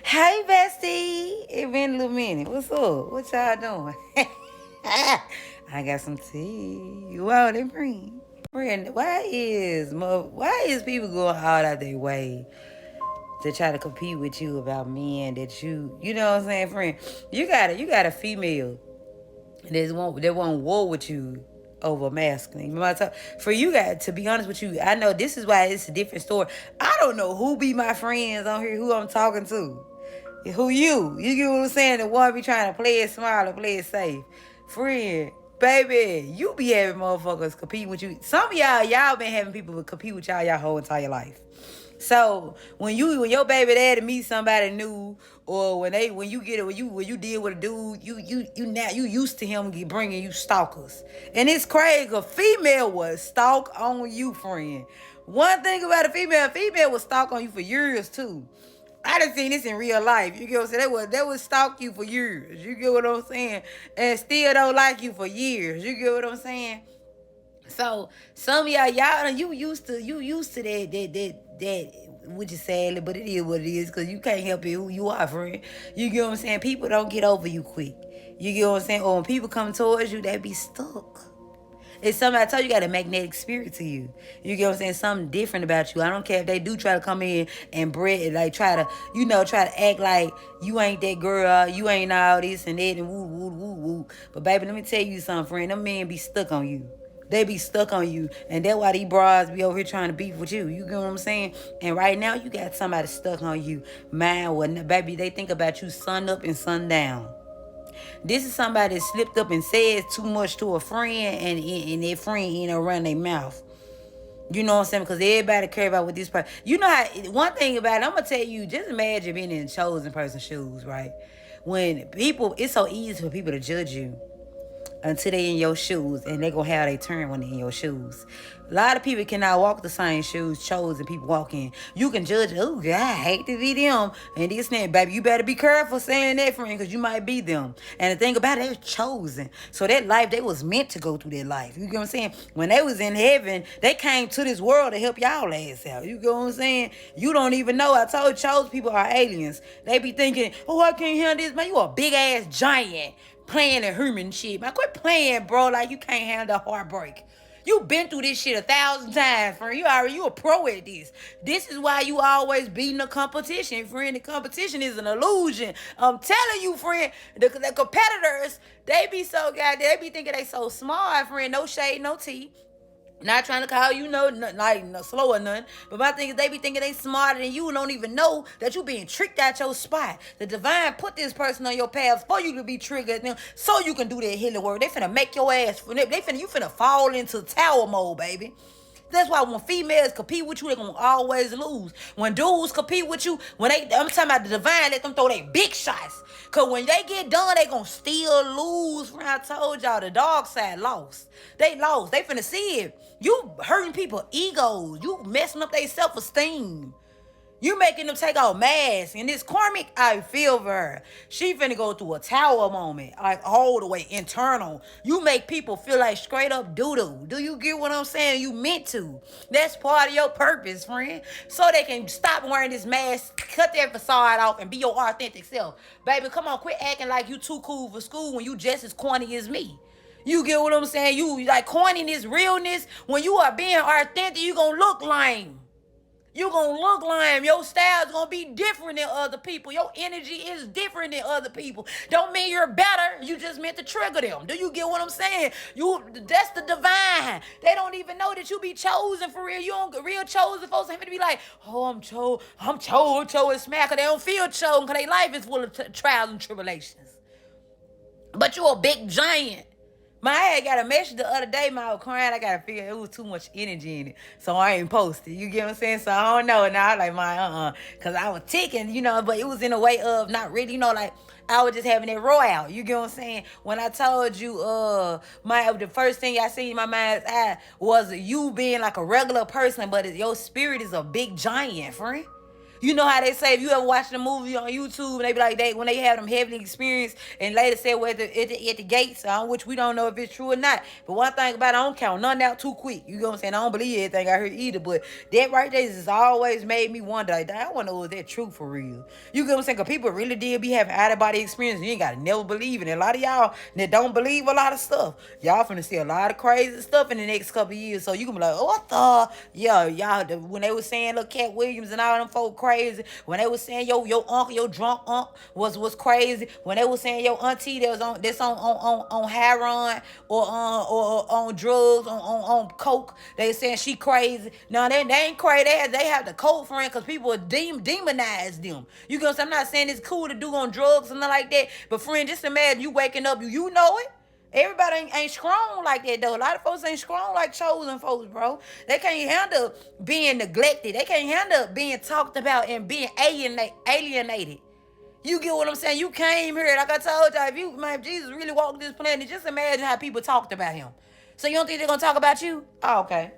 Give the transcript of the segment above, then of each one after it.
Hey, bestie. It been a little minute. What's up? What y'all doing? I got some tea. You out and bring. Friend, why is people going all out their way to try to compete with you about men that you know what I'm saying, friend? You got a female that won't war with you over masculine. Remember for you guys, to be honest with you, I know this is why it's a different story. I don't know who be my friends on here, who I'm talking to. Who you get what I'm saying? The one be trying to play it smart and play it safe. Friend, baby, you be having motherfuckers compete with you. Some of y'all been having people compete with y'all whole entire life. So when your baby daddy meet somebody new, or when you deal with a dude, you used to him bringing you stalkers, and it's crazy. A female was stalk on you, friend. One thing about a female will stalk on you for years too. I done seen this in real life. You get what I'm saying? They would stalk you for years. You get what I'm saying? And still don't like you for years. You get what I'm saying? So some of y'all you used to that which is sad, but it is what it is, because you can't help it who you are, friend. You get what I'm saying? People don't get over you quick. You get what I'm saying? Or when people come towards you, they be stuck. It's something I told you, got a magnetic spirit to you. You get what I'm saying? Something different about you. I don't care if they do try to come in and like try to act like you ain't that girl, you ain't all this and that and woo woo woo woo. But baby, let me tell you something, friend. Them men be stuck on you. They be stuck on you. And that's why these bras be over here trying to beef with you. You get what I'm saying? And right now you got somebody stuck on you. Man, well, baby, they think about you sun up and sun down. This is somebody that slipped up and said too much to a friend, and their friend ain't around their mouth. You know what I'm saying? Because everybody care about what this person. You know how, one thing about it, I'm going to tell you, just imagine being in chosen person's shoes, right? When people, it's so easy for people to judge you until they in your shoes, and they gonna have their turn when they in your shoes. A lot of people cannot walk the same shoes chosen people walk in. You can judge, oh God, I hate to be them. And this and that, baby, you better be careful saying that, friend, because you might be them. And the thing about it, they're chosen. So that life, they was meant to go through that life. You get what I'm saying? When they was in heaven, they came to this world to help y'all ass out. You get what I'm saying? You don't even know. I told you, chosen people are aliens. They be thinking, oh, I can't handle this. Man, you a big ass giant playing a human shit. Man, quit playing, bro, like you can't handle heartbreak. You been through this shit 1,000 times, friend. You a pro at this. This is why you always beating the competition, friend. The competition is an illusion. I'm telling you, friend, the competitors, they be so goddamn, they be thinking they so smart, friend. No shade, no tea. Not trying to call you like slow or nothing. But my thing is, they be thinking they smarter than you and don't even know that you being tricked out your spot. The divine put this person on your path for you to be triggered, so you can do that healing work. They finna make your ass, you finna fall into tower mode, baby. That's why when females compete with you, they gonna always lose. When dudes compete with you, I'm talking about the divine, let them throw their big shots. Cause when they get done, they gonna still lose. I told y'all, the dog side lost. They lost. They finna see it. You hurting people egos. You messing up their self-esteem. You making them take off masks. And this karmic, I feel for her. She finna go through a tower moment. Like all the way internal. You make people feel like straight up doo-doo. Do you get what I'm saying? You meant to. That's part of your purpose, friend. So they can stop wearing this mask, cut their facade off, and be your authentic self. Baby, come on, quit acting like you too cool for school when you just as corny as me. You get what I'm saying? You like corniness, realness. When you are being authentic, you gonna look lame. You gonna look lame. Your style's gonna be different than other people. Your energy is different than other people. Don't mean you're better. You just meant to trigger them. Do you get what I'm saying? That's the divine. They don't even know that you be chosen for real. You don't real chosen folks have to be like, oh, I'm chosen and smacker. They don't feel chosen because their life is full of trials and tribulations. But you a big giant. My head got a message the other day, I was crying. I got to figure it was too much energy in it. So I ain't posted. You get what I'm saying? So I don't know. Now I like because I was ticking, but it was in a way of not really, like I was just having it roar out. You get what I'm saying? When I told you, the first thing I seen in my mind's eye was you being like a regular person, but your spirit is a big giant, friend. You know how they say, if you ever watch a movie on YouTube and they be like, when they have them heavenly experience and later say, well, at the gates, which we don't know if it's true or not. But one thing about it, I don't count nothing out too quick. You know what I'm saying? I don't believe anything I heard either. But that right there has always made me wonder, like, I want to know if that true for real. You know what I'm saying? Because people really did be having out-of-body experience. You ain't got to never believe it. And a lot of y'all that don't believe a lot of stuff, y'all finna see a lot of crazy stuff in the next couple of years. So you can be like, oh, what the? Yeah, y'all, when they was saying, look, Cat Williams and all them folk crazy. When they was saying your uncle, your drunk uncle was crazy. When they was saying your auntie that's on heroin or on drugs, on coke, they saying she crazy. No, they ain't crazy. They have the code for it because people demonize them. You know what I'm saying? I'm not saying it's cool to do on drugs and nothing like that. But friend, just imagine you waking up, you know it. Everybody ain't strong like that, though. A lot of folks ain't strong like chosen folks, bro. They can't handle being neglected. They can't handle being talked about and being alienated. You get what I'm saying? You came here, like I told y'all, if Jesus really walked this planet, just imagine how people talked about him. So you don't think they're going to talk about you? Oh, okay.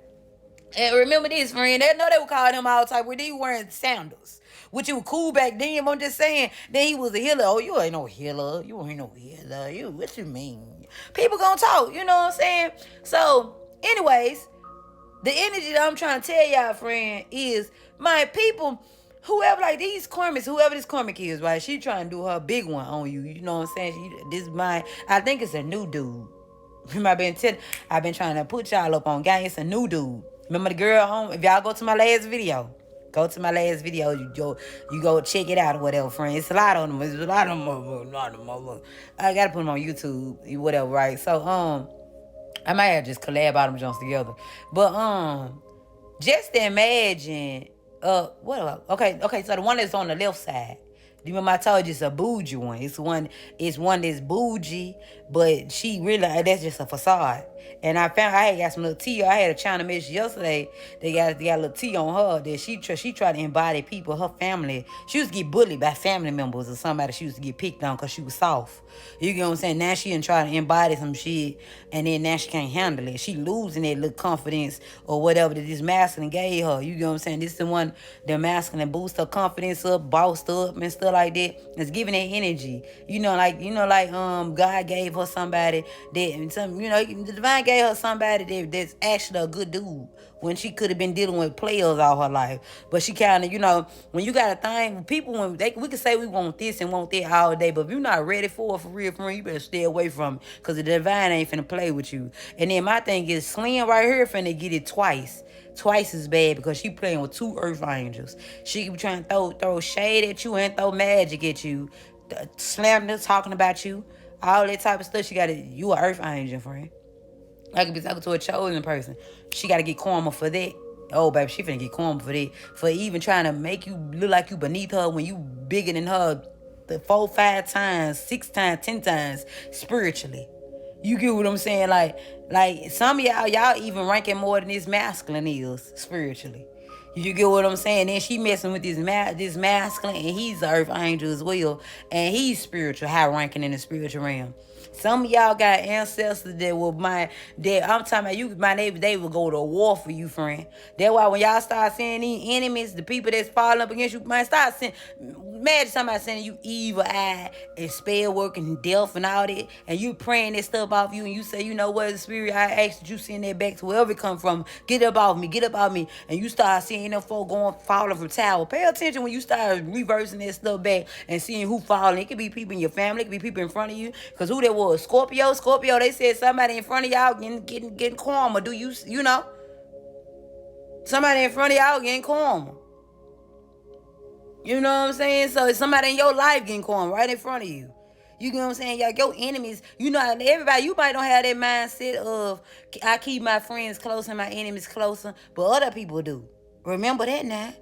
And remember this, friend. They know they were calling him all type where they wearing sandals. Which it was cool back then. I'm just saying. Then he was a healer. Oh, you ain't no healer. You ain't no healer. What you mean? People gonna talk. You know what I'm saying? So, anyways, the energy that I'm trying to tell y'all, friend, is my people, whoever, like these karmics, whoever this karmic is, right? She trying to do her big one on you. You know what I'm saying? I think it's a new dude. I've been trying to put y'all up on gang. It's a new dude. Remember the girl home? If y'all go to my last video, you go check it out or whatever, friend. It's a lot of them. It's a lot of them. I gotta put them on YouTube, whatever, right? So I might have just collab all them joints together. But just imagine okay, so the one that's on the left side. Do you remember I told you it's a bougie one? It's one that's bougie, but she really, that's just a facade. And I had got some little tea. I had a China message yesterday. They got a little tea on her that she tried to embody people, her family. She used to get bullied by family members or somebody. She used to get picked on because she was soft. You get what I'm saying? Now she done try to embody some shit, and then now she can't handle it. She losing that little confidence or whatever that this masculine gave her. You get what I'm saying? This is the one, the masculine boost her confidence up, bossed up and stuff like that. It's giving that energy. God gave her somebody the divine gave her somebody that's actually a good dude when she could have been dealing with players all her life. But she kind of, when you got a thing, people, we can say we want this and want that all day, but if you're not ready for it for real, you better stay away from it because the divine ain't finna play with you. And then my thing is Slim right here finna get it twice as bad because she playing with two earth angels. She be trying to throw shade at you and throw magic at you. Slander talking about you. All that type of stuff. You an earth angel, friend. I could be talking to a chosen person. She got to get karma for that. Oh, baby, she finna get karma for that. For even trying to make you look like you beneath her when you bigger than her 4, 5 times, 6 times, 10 times spiritually. You get what I'm saying? Like some of y'all even ranking more than this masculine is spiritually. You get what I'm saying? Then she messing with this masculine, and he's an earth angel as well, and he's spiritual, high ranking in the spiritual realm. Some of y'all got ancestors that I'm talking about you, they will go to war for you, friend. That's why when y'all start seeing these enemies, the people that's falling up against you, man, imagine somebody sending you evil eye and spell work and death and all that, and you praying that stuff off you, and you say, you know what, the spirit, I ask that you send that back to wherever it come from. Get up off me, and you start seeing them folk falling from tower. Pay attention when you start reversing that stuff back and seeing who falling. It could be people in your family, it could be people in front of you, because who that was? Scorpio, they said somebody in front of y'all getting karma. Do you know? Somebody in front of y'all getting karma. You know what I'm saying? So it's somebody in your life getting karma right in front of you. You know what I'm saying? Y'all, your enemies, everybody, you might don't have that mindset of, I keep my friends close and my enemies closer, but other people do. Remember that now.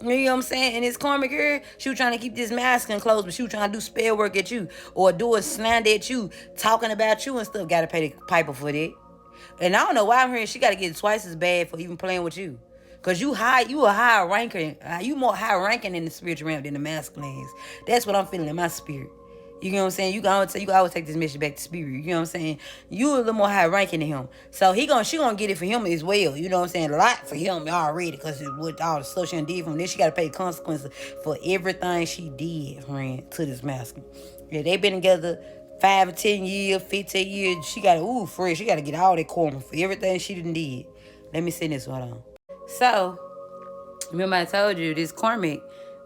You know what I'm saying? And this karmic here, she was trying to keep this masculine close, but she was trying to do spell work at you or do a slander at you, talking about you and stuff. Got to pay the piper for that. And I don't know why I'm hearing she got to get twice as bad for even playing with you. Because you a higher ranking. You more high ranking in the spiritual realm than the masculine is. That's what I'm feeling in my spirit. You know what I'm saying? You can always take this message back to spirit. You know what I'm saying? You a little more high ranking than him. So she gonna get it for him as well. You know what I'm saying? A lot for him already, because with all the stuff she did for him, then she gotta pay consequences for everything she did, friend, to this masculine. Yeah, they been together 5 or 10 years, 15 years. She gotta get all that karma for everything she done did. Let me send this one on. So, remember I told you this karmic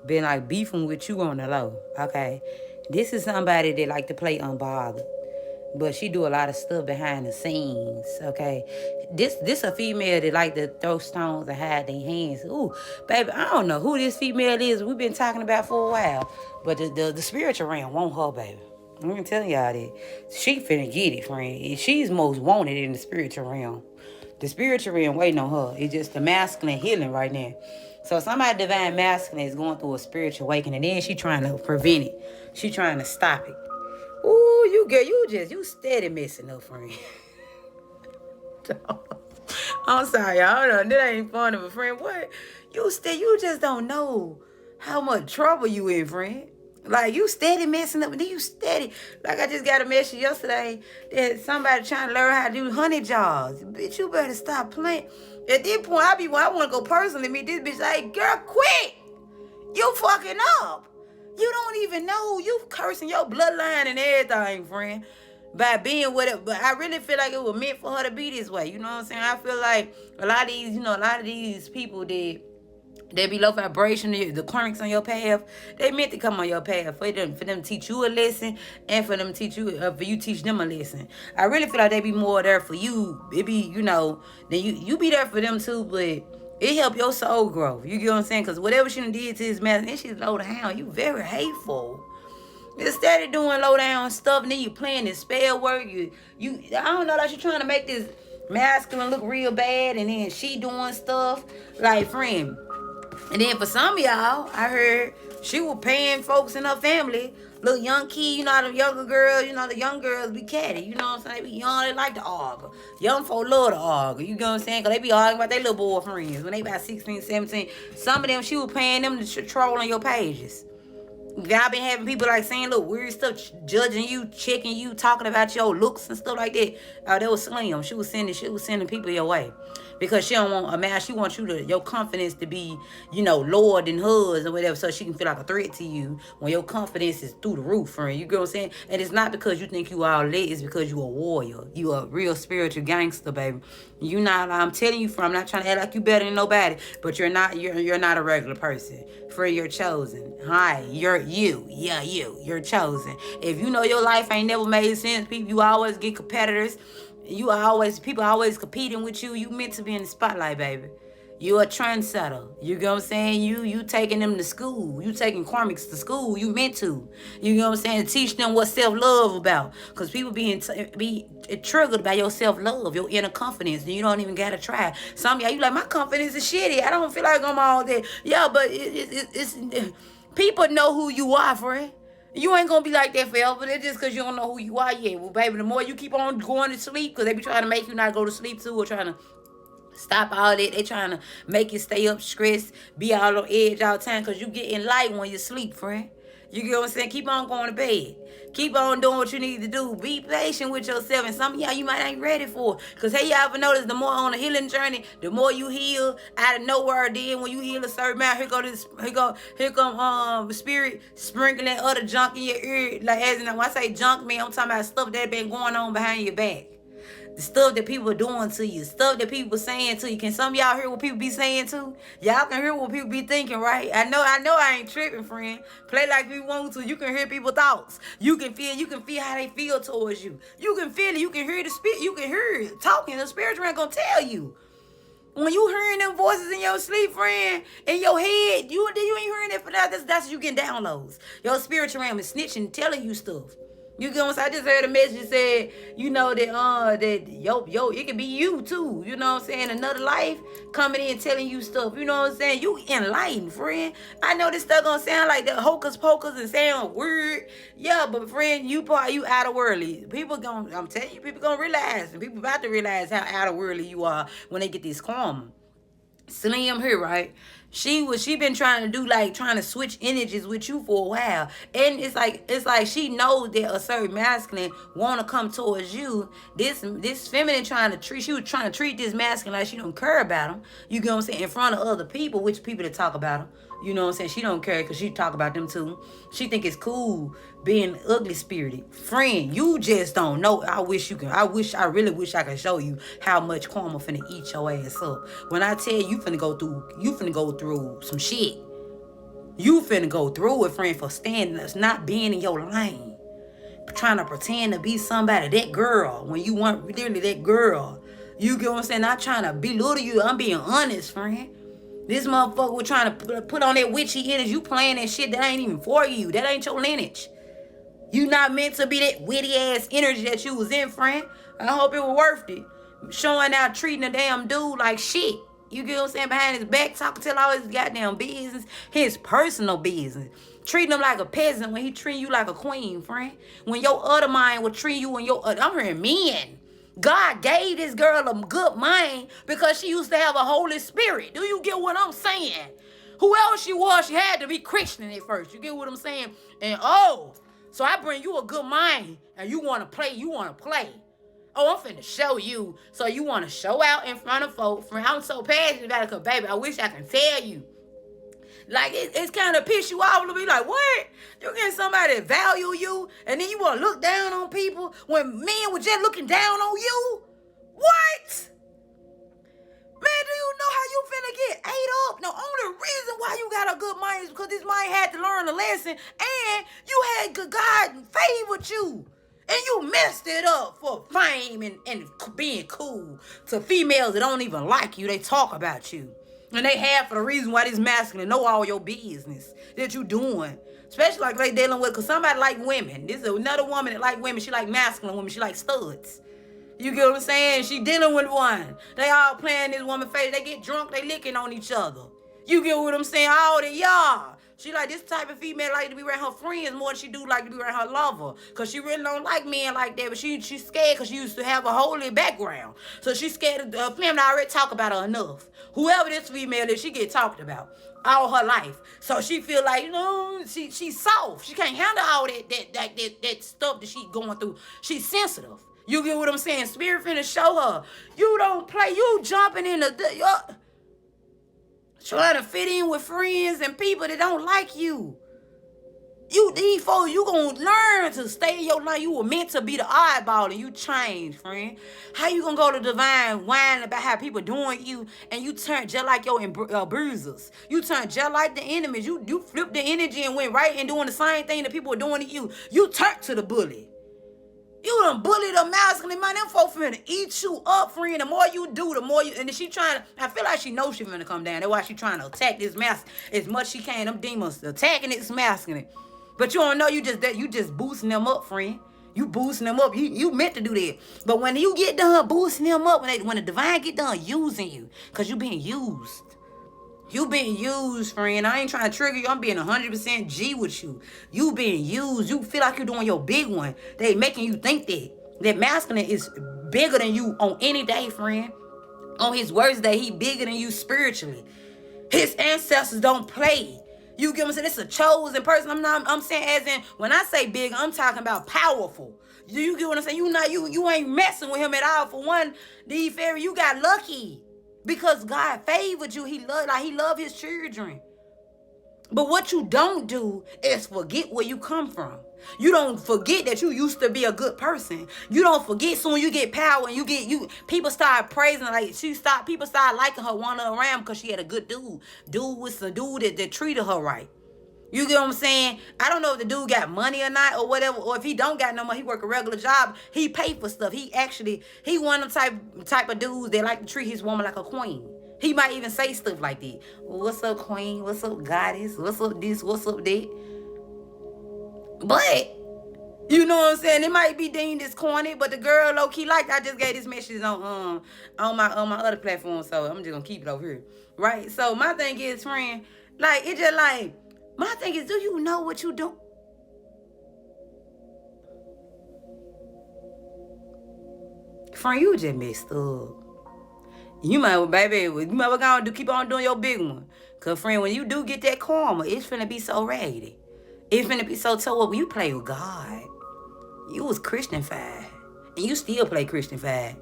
been like beefing with you on the low. Okay. This is somebody that like to play unbothered. But she do a lot of stuff behind the scenes. Okay. This a female that like to throw stones and hide their hands. Ooh, baby, I don't know who this female is. We've been talking about for a while. But the spiritual realm want her, baby. I'm telling y'all that. She finna get it, friend. She's most wanted in the spiritual realm. The spiritual realm waiting on her. It's just the masculine healing right now. So somebody divine masculine is going through a spiritual awakening, and then she trying to prevent it. She trying to stop it. Ooh, you girl, you steady messing up, friend. I'm sorry, y'all. That ain't funny, but friend, what? You just don't know how much trouble you in, friend. Like, you steady messing up, and then you steady. Like, I just got a message yesterday that somebody trying to learn how to do honey jars. Bitch, you better stop playing. At this point, I want to go personally meet this bitch. Like, girl, quit. You fucking up. You don't even know. You cursing your bloodline and everything, friend, by being with it. But I really feel like it was meant for her to be this way. You know what I'm saying? I feel like a lot of these people that they be low vibration, the karmics on your path, they meant to come on your path for them to teach you a lesson, and for them to teach you, for you teach them a lesson. I really feel like they be more there for you. It be, then you be there for them too, but it help your soul grow. You get what I'm saying? Because whatever she done did to his man, and she's low down, you very hateful. Instead of doing low down stuff, and then you playing this spell work, I don't know, that you trying to make this masculine look real bad, and then she doing stuff like, friend. And then for some of y'all, I heard she was paying folks in her family, little young kid, the younger girls, the young girls be catty, you know what I'm saying? They be young, they like to argue. Young folk love to argue, you know what I'm saying? Because they be arguing about their little boyfriends when they about 16, 17. Some of them, she was paying them to troll on your pages. Y'all been having people like saying little weird stuff, judging you, checking you, talking about your looks and stuff like that. Oh, that was Slim. She was sending people your way. Because she don't want a man, she wants your confidence to be, lower than hers or whatever, so she can feel like a threat to you when your confidence is through the roof, friend. You get what I'm saying? And it's not because you think you all lit, it's because you a warrior. You a real spiritual gangster, baby. I'm telling you, I'm not trying to act like you better than nobody, but you're not a regular person. Friend, you're chosen. Hi, you're you. Yeah, you're chosen. If you know your life ain't never made sense, people, you always get competitors. People always competing with you. You meant to be in the spotlight, baby. You a trendsetter. You know what I'm saying? You taking them to school. You taking karmics to school. You meant to. You know what I'm saying? Teach them what self-love about. Because people be triggered by your self-love, your inner confidence, and you don't even gotta try. Some of y'all, you like, my confidence is shitty. I don't feel like I'm all that. Yeah, but it's people know who you are, friend. You ain't gonna be like that forever. That's just because you don't know who you are yet. Well, baby, the more you keep on going to sleep, because they be trying to make you not go to sleep too, or trying to stop all that. They trying to make you stay up stressed, be all on edge all the time, because you getting light when you sleep, friend. You get what I'm saying? Keep on going to bed. Keep on doing what you need to do. Be patient with yourself. And some of y'all, you might ain't ready for it. Because, hey, y'all ever notice the more on the healing journey, the more you heal out of nowhere, then when you heal a certain amount, here come spirit sprinkling that other junk in your ear. Like, as in, when I say junk, man, I'm talking about stuff that been going on behind your back. The stuff that people are doing to you, stuff that people saying to you. Can some of y'all hear what people be saying too? Y'all can hear what people be thinking, right? I know I ain't tripping, friend. Play like we want to. You can hear people's thoughts. You can feel how they feel towards you. You can feel it. You can hear the spirit. You can hear it talking. The spiritual ain't gonna tell you. When you hearing them voices in your sleep, friend, in your head, you ain't hearing it for that. That's you getting downloads. Your spiritual realm is snitching, telling you stuff. You know what I'm saying? I just heard a message that said, that it could be you too. You know what I'm saying? Another life coming in telling you stuff. You know what I'm saying? You enlightened, friend. I know this stuff gonna sound like the hocus pocus and sound weird. Yeah, but friend, you out of worldly. I'm telling you, people gonna realize, and people about to realize how out of worldly you are when they get this karma. Slim here, right? She been trying to do like trying to switch energies with you for a while. And it's like she knows that a certain masculine wanna come towards you. This feminine she was trying to treat this masculine like she don't care about him. You get what I'm saying? In front of other people, which people that talk about him. You know what I'm saying? She don't care because she talk about them too. She think it's cool being ugly spirited. Friend, you just don't know. I really wish I could show you how much karma finna eat your ass up. When I tell you finna go through some shit. You finna go through it, friend, for not being in your lane. Trying to pretend to be somebody, that girl, when you weren't really that girl. You get what I'm saying? Not trying to belittle you. I'm being honest, friend. This motherfucker was trying to put on that witchy energy. You playing that shit that ain't even for you. That ain't your lineage. You not meant to be that witty ass energy that you was in, friend. I hope it was worth it. Showing out, treating a damn dude like shit. You get what I'm saying? Behind his back, talking to all his goddamn business, his personal business. Treating him like a peasant when he treating you like a queen, friend. When your other mind will treat you when I'm hearing men. God gave this girl a good mind because she used to have a Holy Spirit. Do you get what I'm saying? Whoever she was, she had to be Christian at first. You get what I'm saying? And so I bring you a good mind and you want to play. Oh, I'm finna show you. So you want to show out in front of folks. Friend, I'm so passionate about it because, baby, I wish I can tell you. Like, it's kind of piss you off to be like, what? You getting somebody that value you, and then you want to look down on people when men were just looking down on you? What? Man, do you know how you finna get ate up? The only reason why you got a good mind is because this mind had to learn a lesson, and you had God favored you. And you messed it up for fame and being cool to females that don't even like you. They talk about you. And they have for the reason why this masculine know all your business that you doing. Especially like they dealing with, because somebody like women. This is another woman that like women. She like masculine women. She like studs. You get what I'm saying? She dealing with one. They all playing this woman face. They get drunk. They licking on each other. You get what I'm saying? All the y'all. She like this type of female like to be around her friends more than she do like to be around her lover. Because she really don't like men like that. But she's scared because she used to have a holy background. So she's scared of the family already talk about her enough. Whoever this female is, she get talked about all her life. So she feel like, she's soft. She can't handle all that stuff that she going through. She's sensitive. You get what I'm saying? Spirit finna show her. You don't play. You jumping in the... trying to fit in with friends and people that don't like you. These folks, you gonna learn to stay in your life. You were meant to be the oddball and you change, friend. How you gonna go to divine whining about how people doing you and you turn just like your bruisers? You turn just like the enemies. You flipped the energy and went right and doing the same thing that people were doing to you. You turned to the bully. You done bullied a masculine man. Them folks finna eat you up, friend. The more you do, the more you... And then she trying to... I feel like she knows she finna come down. That's why she trying to attack this masculine as much she can. Them demons attacking this masculine. But you don't know you just boosting them up, friend. You boosting them up. You meant to do that. But when you get done boosting them up, when the divine get done using you, because you being used. You being used, friend. I ain't trying to trigger you. I'm being 100% G with you. You being used. You feel like you're doing your big one. They making you think that masculine is bigger than you on any day, friend. On his worst day, he bigger than you spiritually. His ancestors don't play. You get what I'm saying? It's a chosen person. I'm saying as in, when I say big, I'm talking about powerful. You get what I'm saying? You ain't messing with him at all. For one, D Fairy, you got lucky. Because God favored you. He love his children. But what you don't do is forget where you come from. You don't forget that you used to be a good person. You don't forget soon you get power and people start praising, like people start liking her, wanting her around because she had a good dude. Dude was a dude that treated her right. You get what I'm saying? I don't know if the dude got money or not or whatever, or if he don't got no money, he work a regular job. He pay for stuff. He one of the type of dudes that like to treat his woman like a queen. He might even say stuff like that. What's up, queen? What's up, goddess? What's up this? What's up that? But, you know what I'm saying? It might be deemed as corny, but the girl low-key liked. I just gave this message on my other platform, so I'm just gonna keep it over here. Right? So my thing is, friend, like, it just like, my thing is, do you know what you do? Friend, you just messed up. You might, baby, keep on doing your big one. Because, friend, when you do get that karma, it's finna be so raggedy. It's finna be so toe up. You play with God. You was Christian-fied. And you still play Christian-fied.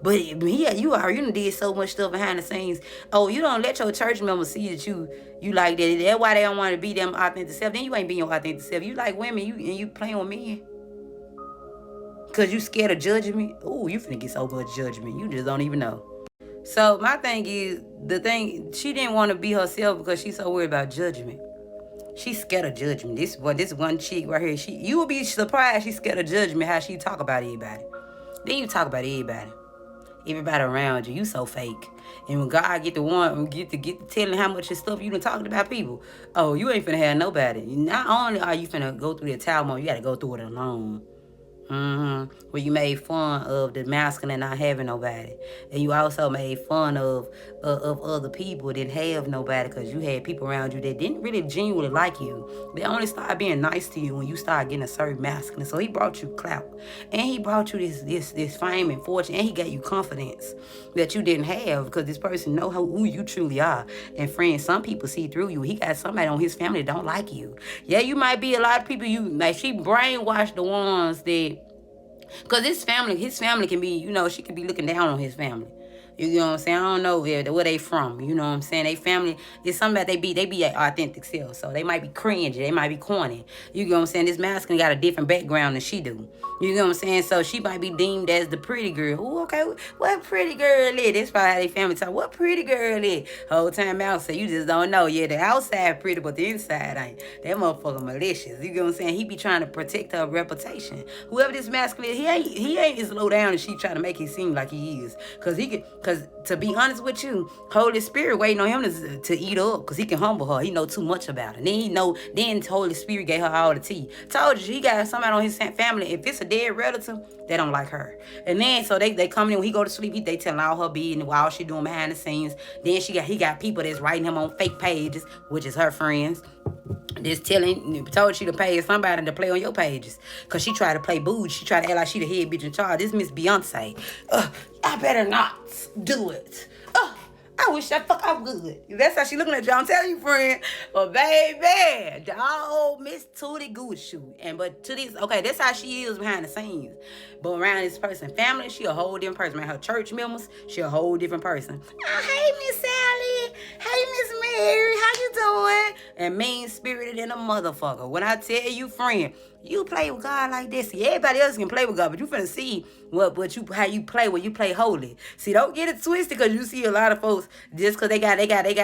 But yeah, you done did so much stuff behind the scenes. Oh, you don't let your church members see that you like that. That's why they don't want to be them authentic self. Then you ain't being your authentic self. You like women, and you playing with men. Because you scared of judgment. Ooh, you finna get so much judgment. You just don't even know. So my thing is, she didn't want to be herself because she's so worried about judgment. She's scared of judgment. This one chick right here, you will be surprised she's scared of judgment, how she talk about everybody. Then you talk about everybody. Everybody around you, you so fake. And when God get to telling how much of stuff you done talking about people, oh, you ain't finna have nobody. Not only are you finna go through that tower moment, you gotta go through it alone. Where you made fun of the masculine not having nobody, and you also made fun of other people that didn't have nobody because you had people around you that didn't really genuinely like you. They only started being nice to you when you started getting a certain masculine. So he brought you clout, and he brought you this fame and fortune, and he gave you confidence that you didn't have because this person know who you truly are. And friends, some people see through you. He got somebody on his family that don't like you. Yeah, you might be a lot of people she brainwashed the ones that. Because his family can be, she could be looking down on his family. You know what I'm saying? I don't know where they from. You know what I'm saying? They family is something that they be their authentic self. So they might be cringy. They might be corny. You know what I'm saying? This masculine got a different background than she do. You know what I'm saying? So she might be deemed as the pretty girl. Ooh, okay, what pretty girl is? That's probably how they family talk. What pretty girl is? Whole time out, so you just don't know. Yeah, the outside pretty, but the inside ain't. That motherfucker malicious. You know what I'm saying? He be trying to protect her reputation. Whoever this masculine is, he ain't as low down as she trying to make it seem like he is. Because to be honest with you, Holy Spirit waiting on him to eat up because he can humble her. He know too much about her. Then Holy Spirit gave her all the tea. Told you, he got somebody on his family. If it's a dead relative, they don't like her. And then, so they come in when he go to sleep, they telling all her business, all she doing behind the scenes. Then he got people that's writing him on fake pages, which is her friends. Just told you to pay somebody to play on your pages. Because she tried to play booze. She tried to act like she the head bitch in charge. This Miss Beyonce. I better not do it. I wish I would. That's how she looking at you. I'm telling you, friend. But baby, the old Miss Tootie Good Shoe. But to this, okay, that's how she is behind the scenes. But around this person's family, she a whole different person. Around her church members, she a whole different person. Hey, Miss Sally. Hey, Miss Mary. How you doing? And mean-spirited in a motherfucker. When I tell you, friend, you play with God like this. See, everybody else can play with God, but you finna see how you play when you play holy. See, don't get it twisted because you see a lot of folks just because they got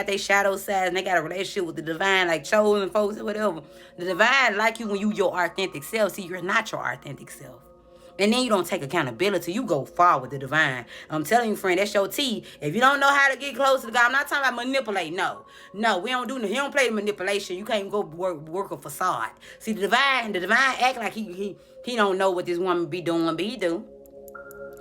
their shadow side and they got a relationship with the divine, like chosen folks or whatever. The divine like you when you your authentic self. See, you're not your authentic self. And then you don't take accountability. You go far with the divine. I'm telling you, friend, that's your tea. If you don't know how to get close to God, I'm not talking about manipulate. No, we don't do. He don't play manipulation. You can't go work a facade. See, the divine act like he don't know what this woman be doing, but he do.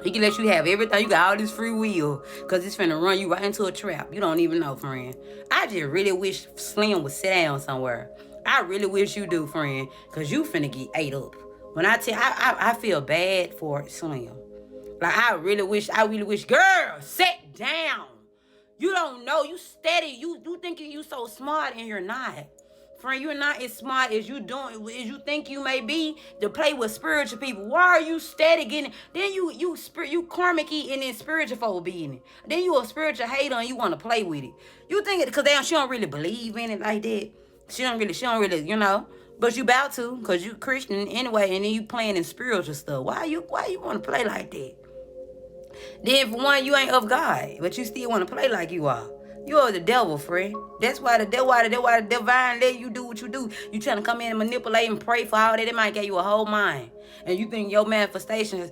He can let you have everything. You got all this free will because it's finna run you right into a trap. You don't even know, friend. I just really wish Slim would sit down somewhere. I really wish you do, friend, because you finna get ate up. When I tell I feel bad for Slim. Like, I really wish, girl, sit down. You don't know. You steady. You thinking you so smart and you're not. Friend, you're not as smart as you think you may be to play with spiritual people. Why are you steady getting? Then you karmic and then spiritual folk be in it. Then you a spiritual hater and you want to play with it. You think it because she don't really believe in it like that. She don't really, But you about to, because you Christian anyway, and then you playing in spiritual stuff. Why you want to play like that? Then for one, you ain't of God, but you still want to play like you are. You are the devil, friend. That's why the divine let you do what you do. You trying to come in and manipulate and pray for all that. It might give you a whole mind. And you think your manifestation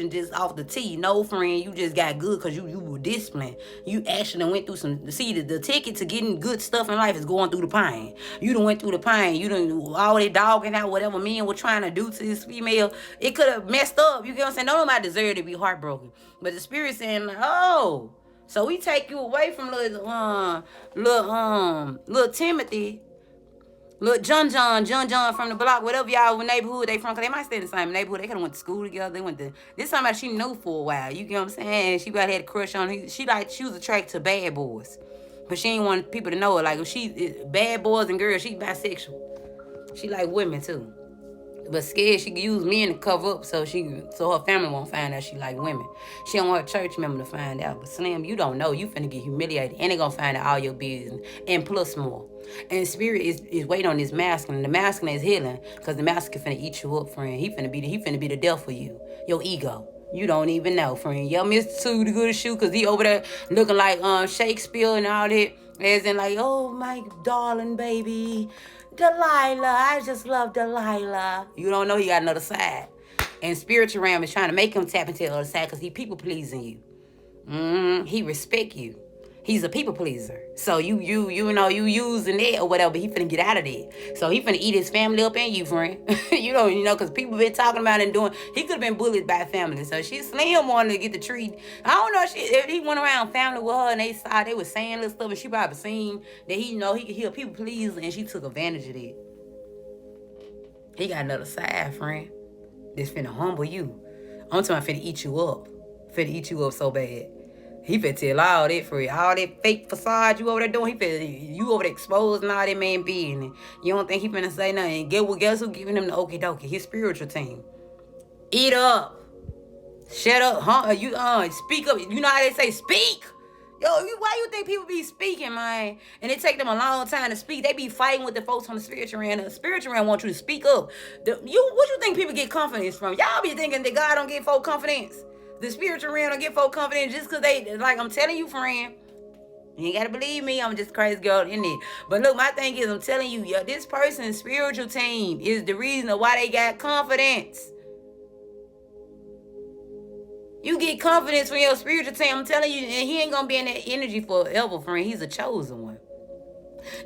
just off the tee. No, friend, you just got good because you were disciplined. You actually went through the ticket to getting good stuff in life is going through the pain. You done went through the pain. You done all that dogging out whatever men were trying to do to this female. It could have messed up. You get what I'm saying? Nobody deserve to be heartbroken. But the spirit saying, oh, so we take you away from little Timothy, little John from the block, whatever y'all neighborhood they from, because they might stay in the same neighborhood. They could have went to school together. This somebody she knew for a while. You get what I'm saying? She about had a crush on him. She was attracted to bad boys. But she ain't want people to know it. Like, if she bad boys and girls, she bisexual. She like women too. But scared she could use men to cover up so her family won't find out she like women. She don't want a church member to find out. But Slim, you don't know. You finna get humiliated. And they gonna find out all your business. And plus more. And spirit is waiting on this masculine. The masculine is healing. Because the masculine finna eat you up, friend. He finna be the death for you. Your ego. You don't even know, friend. Yo, Mr. Too the good shoe, because he over there looking like Shakespeare and all that. As in like, oh my darling baby. Delilah, I just love Delilah. You don't know he got another side. And spiritual realm is trying to make him tap into the other side because he people pleasing you. He respect you. He's a people pleaser. So you using it or whatever, but he finna get out of there. So he finna eat his family up and you, friend. Because people been talking about and doing. He could have been bullied by family. So she Slim wanted to get the treat. I don't know if he went around family with her and they was saying little stuff and she probably seen that he could hear people please and she took advantage of it. He got another side, friend. That's finna humble you. I'm talking about finna eat you up. Finna eat you up so bad. He finna tell all that for you. All that fake facade you over there doing. You over there exposing all that man being. You don't think he finna say nothing. Guess who giving him the okie dokie? His spiritual team. Eat up. Shut up. Speak up. You know how they say speak? Yo, why you think people be speaking, man? And it take them a long time to speak. They be fighting with the folks on the spiritual realm. The spiritual realm want you to speak up. What you think people get confidence from? Y'all be thinking that God don't give folk confidence. The spiritual realm don't give folk confidence just because they, like I'm telling you, friend. You ain't got to believe me. I'm just a crazy girl in it. But look, my thing is, I'm telling you, this person's spiritual team is the reason why they got confidence. You get confidence from your spiritual team. I'm telling you, and he ain't going to be in that energy forever, friend. He's a chosen one.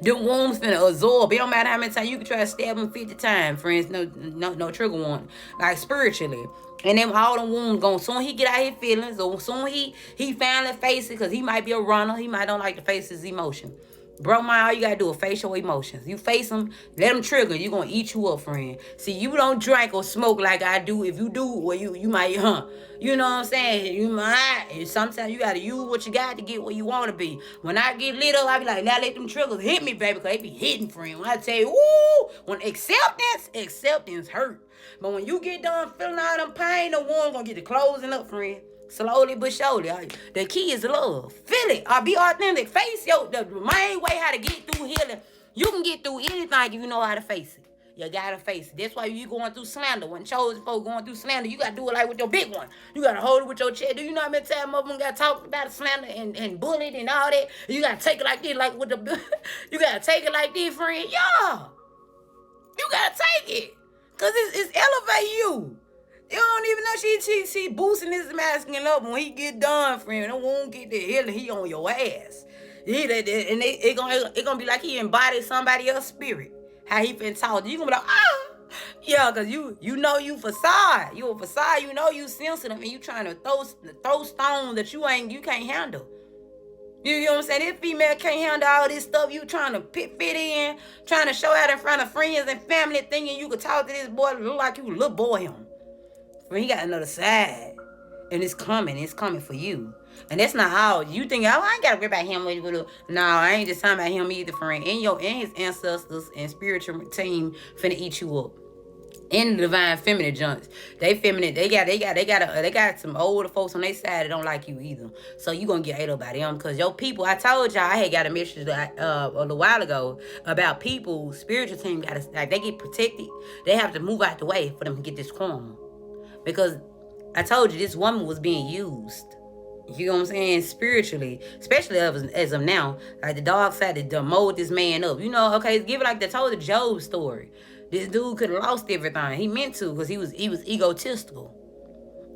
The wounds finna absorb. It don't matter how many times you can try to stab him 50 times, friends. No trigger warning. Like spiritually. And then all the wounds gone. Soon he get out his feelings, or soon he finally face it, because he might be a runner. He might don't like to face his emotion. Bro, all you gotta do is face your emotions. You face them, let them trigger. You gonna eat you up, friend. See, you don't drink or smoke like I do. If you do, well, you might, you know what I'm saying? You might. And sometimes you gotta use what you got to get where you wanna be. When I get lit up, I be like, now let them triggers hit me, baby, because they be hitting, friend. When I tell you, woo, when acceptance hurt. But when you get done feeling all them pain, the one gonna get the closing up, friend. Slowly but surely. The key is love. Feel it. Be authentic. Face the main way how to get through healing. You can get through anything if you know how to face it. You gotta face it. That's why you going through slander. When chosen folk going through slander, you gotta do it like with your big one. You gotta hold it with your chest. Do you know how many times of them got talked about slander and bullied and all that? You gotta take it like this, like with the you gotta take it like this, friend. Yeah. You gotta take it. Cause it's elevate you. You don't even know she boosting his masculine up. When he get done, friend, it won't get the healing. He on your ass. It gonna be like he embodied somebody else's spirit. How he been taught. You gonna be like, yeah, cause you know you facade. You a facade. You know you sensitive, and you trying to throw stones that you can't handle. You know what I'm saying? This female can't handle all this stuff. You trying to fit in, trying to show out in front of friends and family, thinking you could talk to this boy look like you little boy him. When he got another side. And it's coming for you. And that's not all. You think, I ain't gotta worry about him. No, I ain't just talking about him either, friend. And his ancestors and spiritual team finna eat you up. And the divine feminine junks. They feminine. They got some older folks on their side that don't like you either. So you gonna get ate up by them. Cause your people, I told y'all, I had got a message a little while ago about people, spiritual team they get protected. They have to move out the way for them to get this karma. Because I told you this woman was being used. You know what I'm saying? Spiritually. Especially as of now. Like the dog side to mold this man up. You know, okay, give it like they told the Job story. This dude could have lost everything. He meant to, because he was egotistical.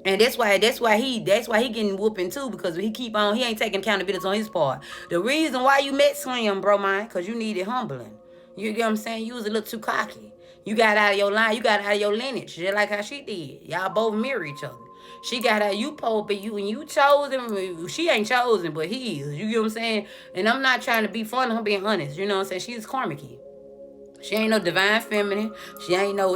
And that's why he getting whooping too, because he ain't taking accountability on his part. The reason why you met Slim, bro, man, because you needed humbling. You get what I'm saying? You was a little too cocky. You got out of your line. You got out of your lineage, just like how she did. Y'all both mirror each other. She got out. You Pope, and you chosen. She ain't chosen, but he is. You get what I'm saying? And I'm not trying to be funny. I'm being honest. You know what I'm saying? She's karmic. She ain't no divine feminine. She ain't no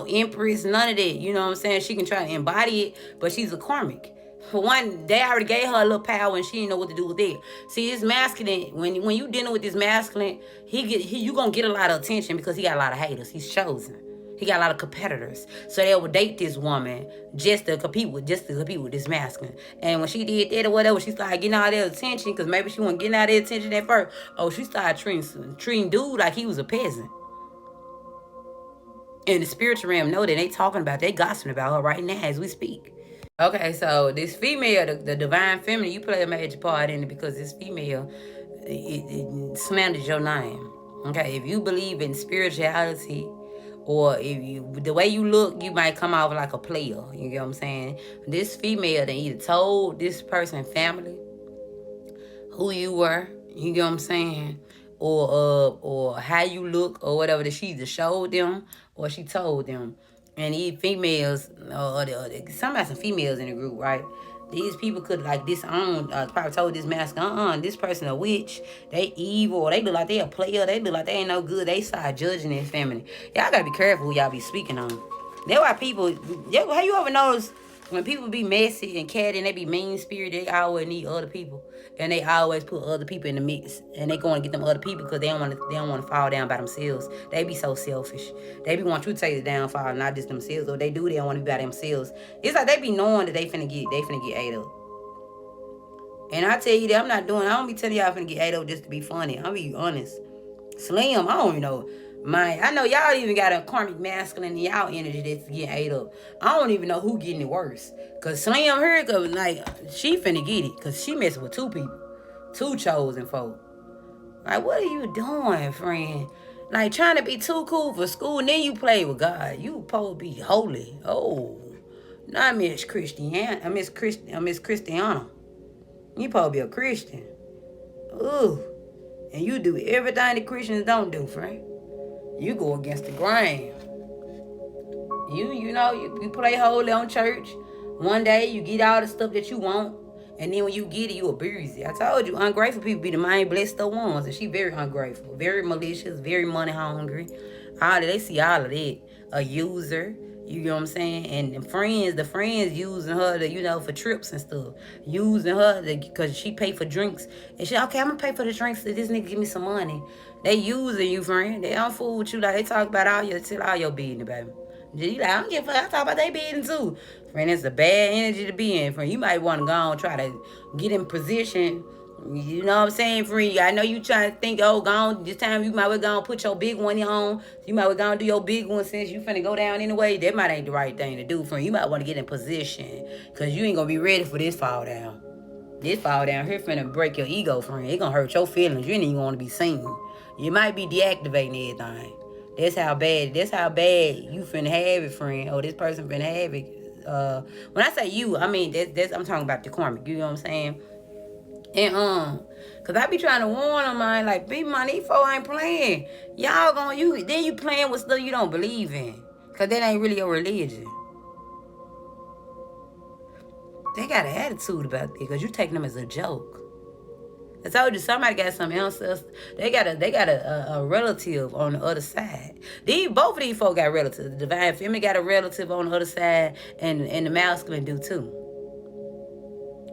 empress. None of that. You know what I'm saying? She can try to embody it, but she's a karmic. For one, they already gave her a little power and she didn't know what to do with it. See, this masculine, when you dealing with this masculine, you gonna get a lot of attention because he got a lot of haters. He's chosen. He got a lot of competitors. So they would date this woman just to compete with this masculine. And when she did that or whatever, she started getting all their attention because maybe she wasn't getting all their attention at first. Oh, she started treating dude like he was a peasant. And the spiritual realm know that they talking about, they gossiping about her right now as we speak. Okay, so this female, the divine feminine, you play a major part in it because this female, it slanders your name. Okay, if you believe in spirituality, or if the way you look, you might come off like a player. You get what I'm saying? This female, they either told this person family who you were. You get what I'm saying? Or how you look or whatever, that she either showed them or she told them. And these females, some females in the group, right? These people could like disown, probably told this mask, this person a witch, they evil, or they look like they a player, they look like they ain't no good, they start judging this family. Y'all gotta be careful who y'all be speaking on. That's why people, how you ever notice when people be messy and catty and they be mean-spirited, they always need other people. And they always put other people in the mix. And they go and get them other people because they don't want to fall down by themselves. They be so selfish. They be want you to take the downfall, not just themselves. Or they do, they don't want to be by themselves. It's like they be knowing that they finna get ate up. And I tell you that I don't be telling y'all finna get ate up just to be funny. I'll be honest. Slim, I don't even know. I know y'all even got a karmic masculine in y'all energy that's getting ate up. I don't even know who getting it worse. Cause Slim here, cause like she finna get it. Cause she messing with two people. Two chosen folk. Like, what are you doing, friend? Like trying to be too cool for school and then you play with God. You supposed to be holy. Oh. Not Miss Christiana. Miss Christiana. You supposed to be a Christian. Ooh. And you do everything the Christians don't do, friend. You go against the grain. You play holy on church. One day you get all the stuff that you want. And then when you get it, you abuse it. I told you, ungrateful people be the main blessed ones. And she very ungrateful. Very malicious. Very money hungry. They see all of that. A user. You know what I'm saying? And the friends using her to, for trips and stuff. Using her because she pay for drinks. And she, okay, I'm going to pay for the drinks so this nigga give me some money. They using you, friend. They don't fool with you. Like, they talk about all your business, baby. You like, I don't give a fuck. I talk about their business too. Friend, it's a bad energy to be in, friend. You might want to go and try to get in position. You know what I'm saying, friend? I know you trying to think, go on, this time you might well go and put your big one on. You might well go and do your big one since you finna go down anyway. That might ain't the right thing to do, friend. You might want to get in position because you ain't going to be ready for this fall down. This fall down here finna break your ego, friend. It gonna hurt your feelings. You ain't even want to be seen. You might be deactivating everything. That's how bad you finna have it, friend. Or this person finna have it. When I say you, I mean I'm talking about the karmic. You know what I'm saying? And cause I be trying to warn them, man. Like, be my these folks ain't playing. Y'all then you playing with stuff you don't believe in. Cause that ain't really your religion. They got an attitude about that because you taking them as a joke. I told you somebody got some ancestors. They got a relative on the other side. Both of these folks got relatives. The divine feminine got a relative on the other side, and the masculine do too.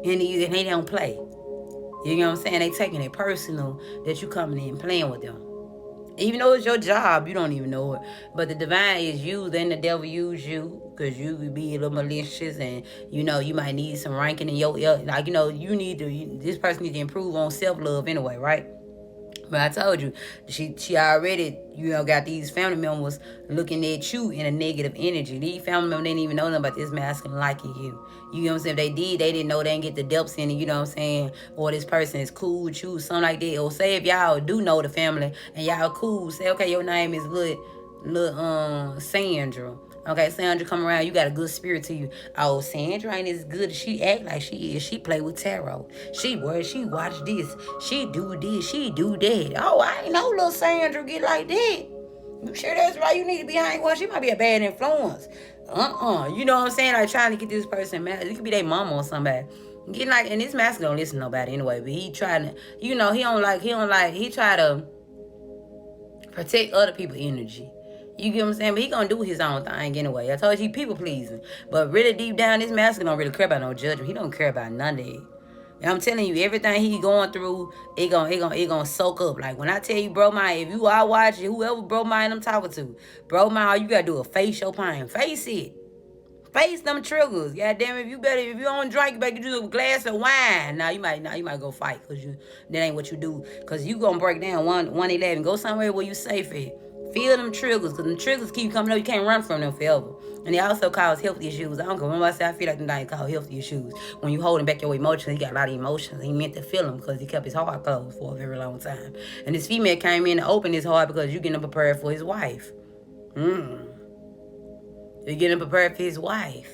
And they don't play. You know what I'm saying? They taking it personal that you coming in and playing with them. Even though it's your job, you don't even know it. But the divine is you, then the devil use you. Because you could be a little malicious and, you might need some ranking in your, like, this person needs to improve on self-love anyway, right? But I told you, she already, got these family members looking at you in a negative energy. These family members didn't even know nothing about this masculine liking you. You know what I'm saying? If they did, they didn't know they didn't get the depths in it, you know what I'm saying? Or this person is cool with you, something like that. Or say if y'all do know the family and y'all cool, say, okay, your name is little Sandra. Okay, Sandra come around, you got a good spirit to you. Oh, Sandra ain't as good as she act like she is. She play with tarot. She watch this. She do this. She do that. Oh, I ain't know little Sandra get like that. You sure that's right? You need to be hanging with her. She might be a bad influence. You know what I'm saying? Like trying to get this person mad. It could be their mama or somebody. Getting like, and this master don't listen to nobody anyway, but he trying to, he try to protect other people's energy. You get what I'm saying? But he gonna do his own thing anyway. I told you, people pleasing. But really deep down, this masculine don't really care about no judgment. He don't care about none of it. And I'm telling you, everything he going through, it gonna soak up. Like when I tell you, bro, man, if you are watching, whoever bro, man, I'm talking to, bro, man, all you gotta do is face your pain. Face it. Face them triggers. God damn it, if you don't drink, you better do a glass of wine. Now you might go fight, because that ain't what you do. Because you gonna break down 111. Go somewhere where you safe at. Feel them triggers, because them triggers keep coming up. You can't run from them forever. And they also cause health issues. I don't know. Remember I said I feel like them things cause health issues. When you holding back your emotions, he got a lot of emotions. He meant to feel them because he kept his heart closed for a very long time. And this female came in to open his heart because you getting him prepared for his wife. You're getting prepared for his wife.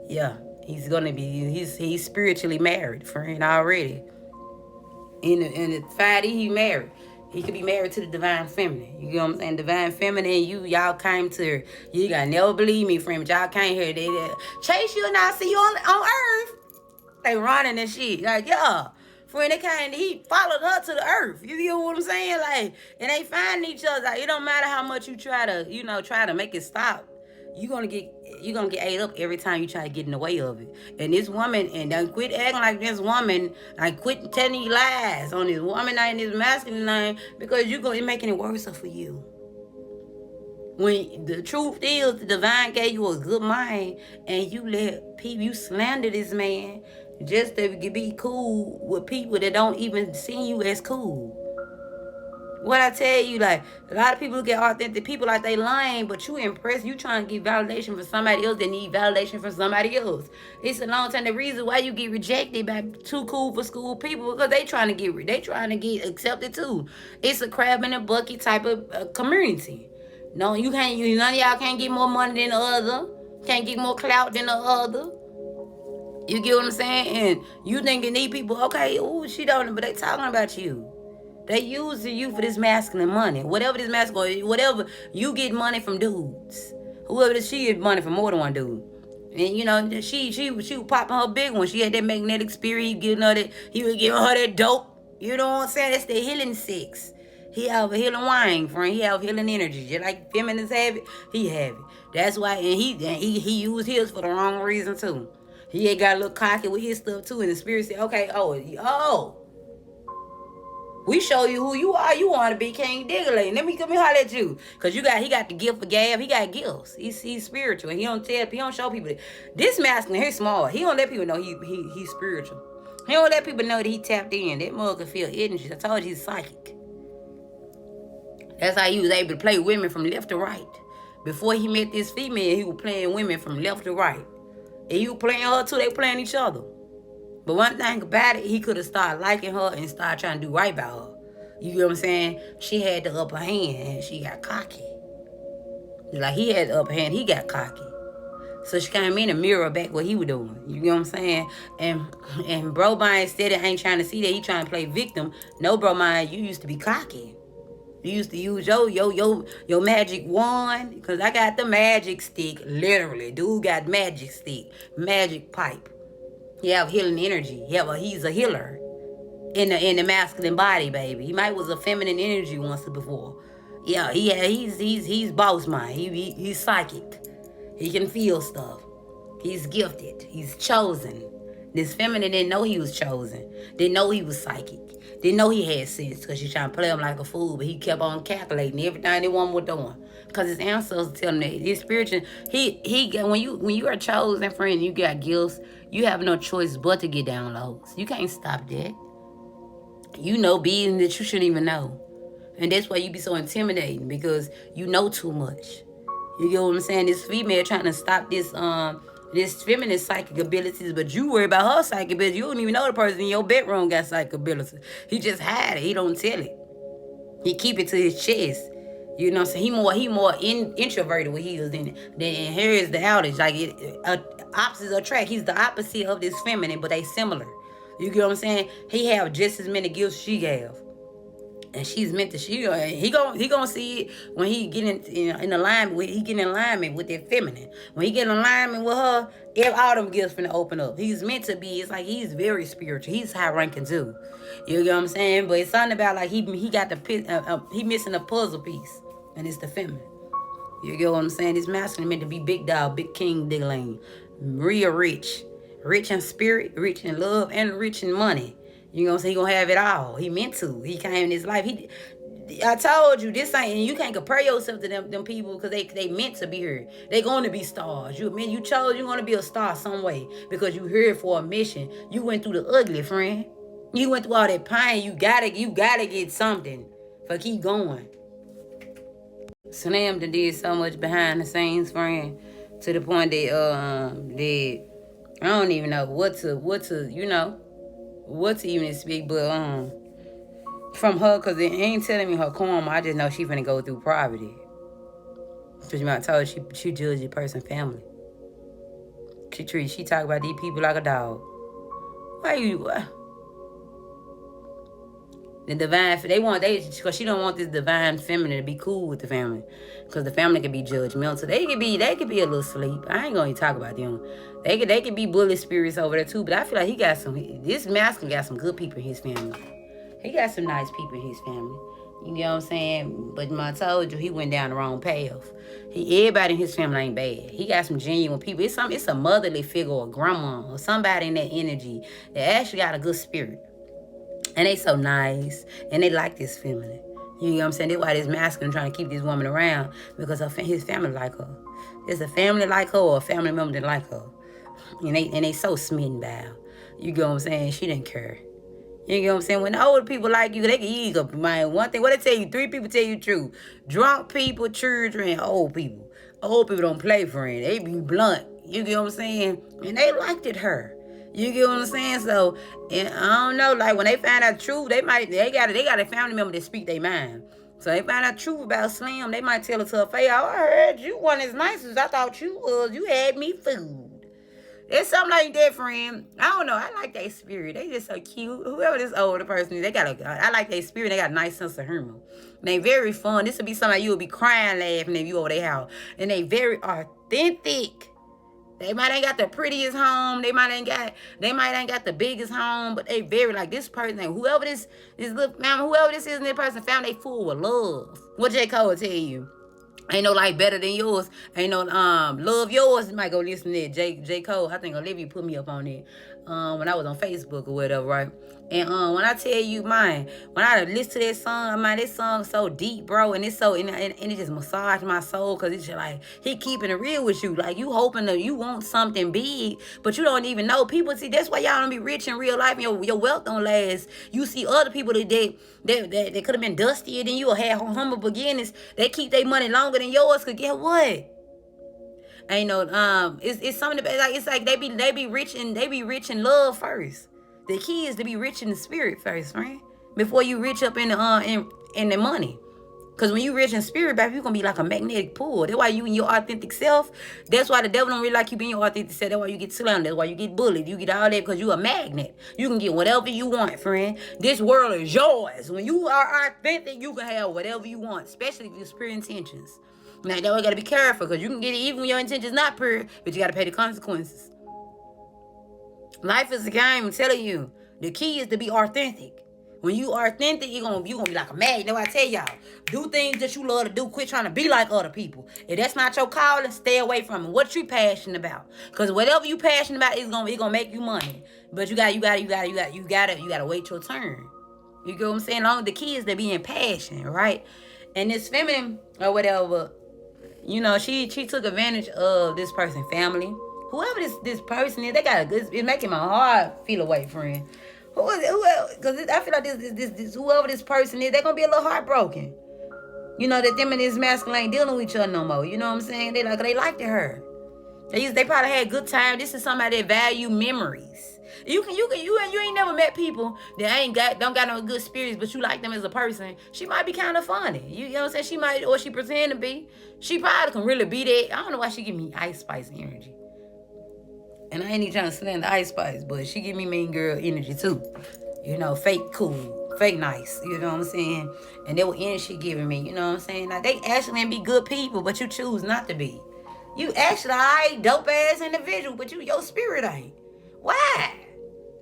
Yeah, he's spiritually married, friend, already. In the Facade, he married. He could be married to the divine feminine. You know what I'm saying? Divine feminine, y'all came to her. You gotta never believe me, friend, but y'all came here. They chase you and I see you on earth. They running and shit. Like, yeah. Friend, he followed her to the earth. You know what I'm saying? Like, and they finding each other. Like, it don't matter how much you try to make it stop. You're gonna get ate up every time you try to get in the way of it. And this woman, and don't quit acting like this woman, like quit telling you lies on this woman and this masculine line, because you're gonna be making it worse for you. When the truth is, the divine gave you a good mind, and you slander this man just to be cool with people that don't even see you as cool. What I tell you, like, a lot of people look at authentic people like they lying, but you impressed. You trying to get validation from somebody else that need validation from somebody else. It's a long time. The reason why you get rejected by too cool for school people, because they trying to get accepted too. It's a crab in a bucket type of community. No, you can't. None of y'all can't get more money than the other. Can't get more clout than the other. You get what I'm saying? And you think you need people. Okay, ooh, she don't, but they talking about you. They using you for this masculine money. Whatever you get money from dudes. Whoever she get money from more than one dude. And she was popping her big one. She had that magnetic spirit. He was giving her that dope. You know what I'm saying? That's the healing sex. He have a healing wine, friend. He have healing energy. Just like feminists have it, he have it. That's why, and he used his for the wrong reason too. He had got a little cocky with his stuff too, and the spirit said, okay, we show you who you are. You want to be King Diggly. Let me come here holler at you. Because he got the gift for gab. He got gifts. He's spiritual. And he don't show people that. This masculine, he's small. He don't let people know he's spiritual. He don't let people know that he tapped in. That mother can feel energy. I told you he's psychic. That's how he was able to play women from left to right. Before he met this female, he was playing women from left to right. And he was playing her too. They playing each other. But one thing about it, he could have started liking her and started trying to do right by her. You get what I'm saying? She had the upper hand and she got cocky. Like he had the upper hand, he got cocky. So she came in and mirrored back what he was doing. You get what I'm saying? And bro mind said it ain't trying to see that he trying to play victim. No, bro mind, you used to be cocky. You used to use your magic wand. Because I got the magic stick, literally. Dude got magic stick, magic pipe. He have healing energy. He's a healer in the masculine body, baby. He might was a feminine energy once before. Yeah, he's boss mind. He's psychic. He can feel stuff. He's gifted. He's chosen. This feminine didn't know he was chosen. Didn't know he was psychic. Didn't know he had sense because she's trying to play him like a fool, but he kept on calculating everything the woman was doing. Because his ancestors tell him that his spiritual, when you are chosen, friend, you got gifts, you have no choice but to get down lows. You can't stop that. You know beings that you shouldn't even know. And that's why you be so intimidating, because you know too much. You get what I'm saying? This female trying to stop this feminine psychic abilities, but you worry about her psychic abilities. You don't even know the person in your bedroom got psychic abilities. He just hide it. He don't tell it. He keep it to his chest. You know what I'm saying? He more introverted with his than here is the outage. Like opposites attract. He's the opposite of this feminine, but they similar. You get what I'm saying? He have just as many gifts she have. And she's meant to. He gonna see it when he get in alignment with. He get in alignment with that feminine. When he get in alignment with her, all them gifts finna open up. He's meant to be. It's like he's very spiritual. He's high ranking too. You get what I'm saying? But it's something about like he got he missing a puzzle piece, and it's the feminine. You get what I'm saying? This masculine meant to be big dog, big king, diggling, real rich. Rich in spirit, rich in love, and rich in money. You know what I'm saying? He gonna have it all. He meant to. He came in his life. I told you, this ain't, and you can't compare yourself to them people because they meant to be here. They going to be stars. You chose, you're going to be a star some way because you here for a mission. You went through the ugly, friend. You went through all that pain. You gotta get something for keep going. Slam did so much behind the scenes, friend, to the point that I don't even know what to even speak, but from her, because it ain't telling me her karma. I just know she finna go through poverty. Because you might tell her she judged the person's family. She talk about these people like a dog. The divine, because she don't want this divine feminine to be cool with the family. Because the family can be judgmental. They could be a little sleep. I ain't gonna even talk about them. They could be bully spirits over there too. But I feel like this masculine got some good people in his family. He got some nice people in his family. You know what I'm saying? But I told you, he went down the wrong path. Everybody in his family ain't bad. He got some genuine people. It's a motherly figure or grandma or somebody in that energy that actually got a good spirit. And they so nice. And they like this feminine. You know what I'm saying? That's why this masculine trying to keep this woman around. Because his family like her. There's a family like her or a family member that like her. And they so smitten by her. You know what I'm saying? She didn't care. You know what I'm saying? When the older people like you, they can ease up. Man, one thing, what they tell you, 3 people tell you the truth. Drunk people, children, and old people. Old people don't play, friend. They be blunt. You get what I'm saying? And they liked it her. You get what I'm saying? So, and I don't know, like when they find out the truth, they got a family member that speak their mind. So they find out the truth about Slim, they might tell it to her face, I heard you weren't as nice as I thought you was. You had me food. It's something like that, friend. I don't know. I like their spirit. They just so cute. Whoever this older person is, I like their spirit. They got a nice sense of humor. And they very fun. This would be something like you would be crying laughing if you over their house. And they very authentic. They might ain't got the prettiest home. They might ain't got the biggest home, but they very like this person, whoever this little family, whoever this is in this person's family, they full with love. What J. Cole tell you? Ain't no life better than yours. Ain't no love yours. You might go listen to that. J. Cole. I think Olivia put me up on it when I was on Facebook or whatever, right? And when I tell you, man, when I listen to that song, man, this song so deep, bro, and it's so and it just massaged my soul because it's just like he keeping it real with you. Like you hoping that you want something big, but you don't even know. People see that's why y'all don't be rich in real life. And your wealth don't last. You see other people that could have been dustier than you or had humble beginnings. They keep their money longer than yours. Cause get what? Ain't no it's something about, like it's like they be rich in love first. The key is to be rich in the spirit first, right? Before you rich up in the money. Cause when you rich in spirit, baby, you're gonna be like a magnetic pull. That's why you in your authentic self. That's why the devil don't really like you being your authentic self. That's why you get slandered. That's why you get bullied. You get all that because you a magnet. You can get whatever you want, friend. This world is yours. When you are authentic, you can have whatever you want, especially if you're pure intentions. Now, that way you gotta be careful because you can get it even when your intentions not pure, but you gotta pay the consequences. Life is a game, I'm telling you. The key is to be authentic. When you are authentic, you're gonna be like a magnet. That's what I tell y'all. Do things that you love to do. Quit trying to be like other people. If that's not your calling, stay away from it. What you passionate about? Because whatever you passionate about, it's gonna make you money. But you gotta wait your turn. You get what I'm saying? The key is to be in passion, right? And this feminine or whatever, you know, she took advantage of this person's family. Whoever this person is, they got a good. It's making my heart feel away, friend. Because I feel like this whoever this person is, they're gonna be a little heartbroken. You know that them and this masculine ain't dealing with each other no more. You know what I'm saying? They liked her. They probably had a good time. This is somebody that value memories. You ain't never met people that don't got no good spirits, but you like them as a person. She might be kind of funny. You know what I'm saying? She might, or she pretend to be. She probably can really be that. I don't know why she give me Ice Spice energy. And I ain't even trying to slander Ice Spice, but she give me mean girl energy too. You know, fake cool, fake nice. You know what I'm saying? And that what energy she giving me. You know what I'm saying? Now, they actually may be good people, but you choose not to be. You actually dope ass individual, but your spirit ain't. Why?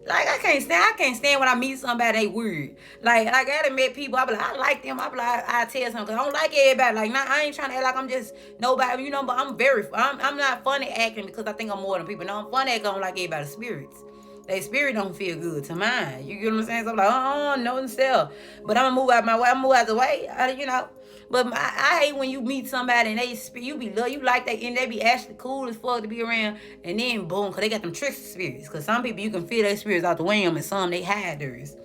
Like I can't stand when I meet somebody they weird. Like I done met people, I be like, I like them. I be like, I tell something, cause I don't like everybody. Like, nah, I ain't trying to act like I'm just nobody, you know. But I'm not funny acting because I think I'm more than people. No, I'm funny acting. I don't like everybody's spirits. Their spirit don't feel good to mine. You get what I'm saying? So I'm like, no themselves. But I'm gonna move out my way. I'm move out the way. You know. But I hate when you meet somebody and you be love, you like they and they be actually cool as fuck to be around, and then boom, cause they got them trickster spirits. Cause some people you can feel their spirits out the wham, and some they hide theirs.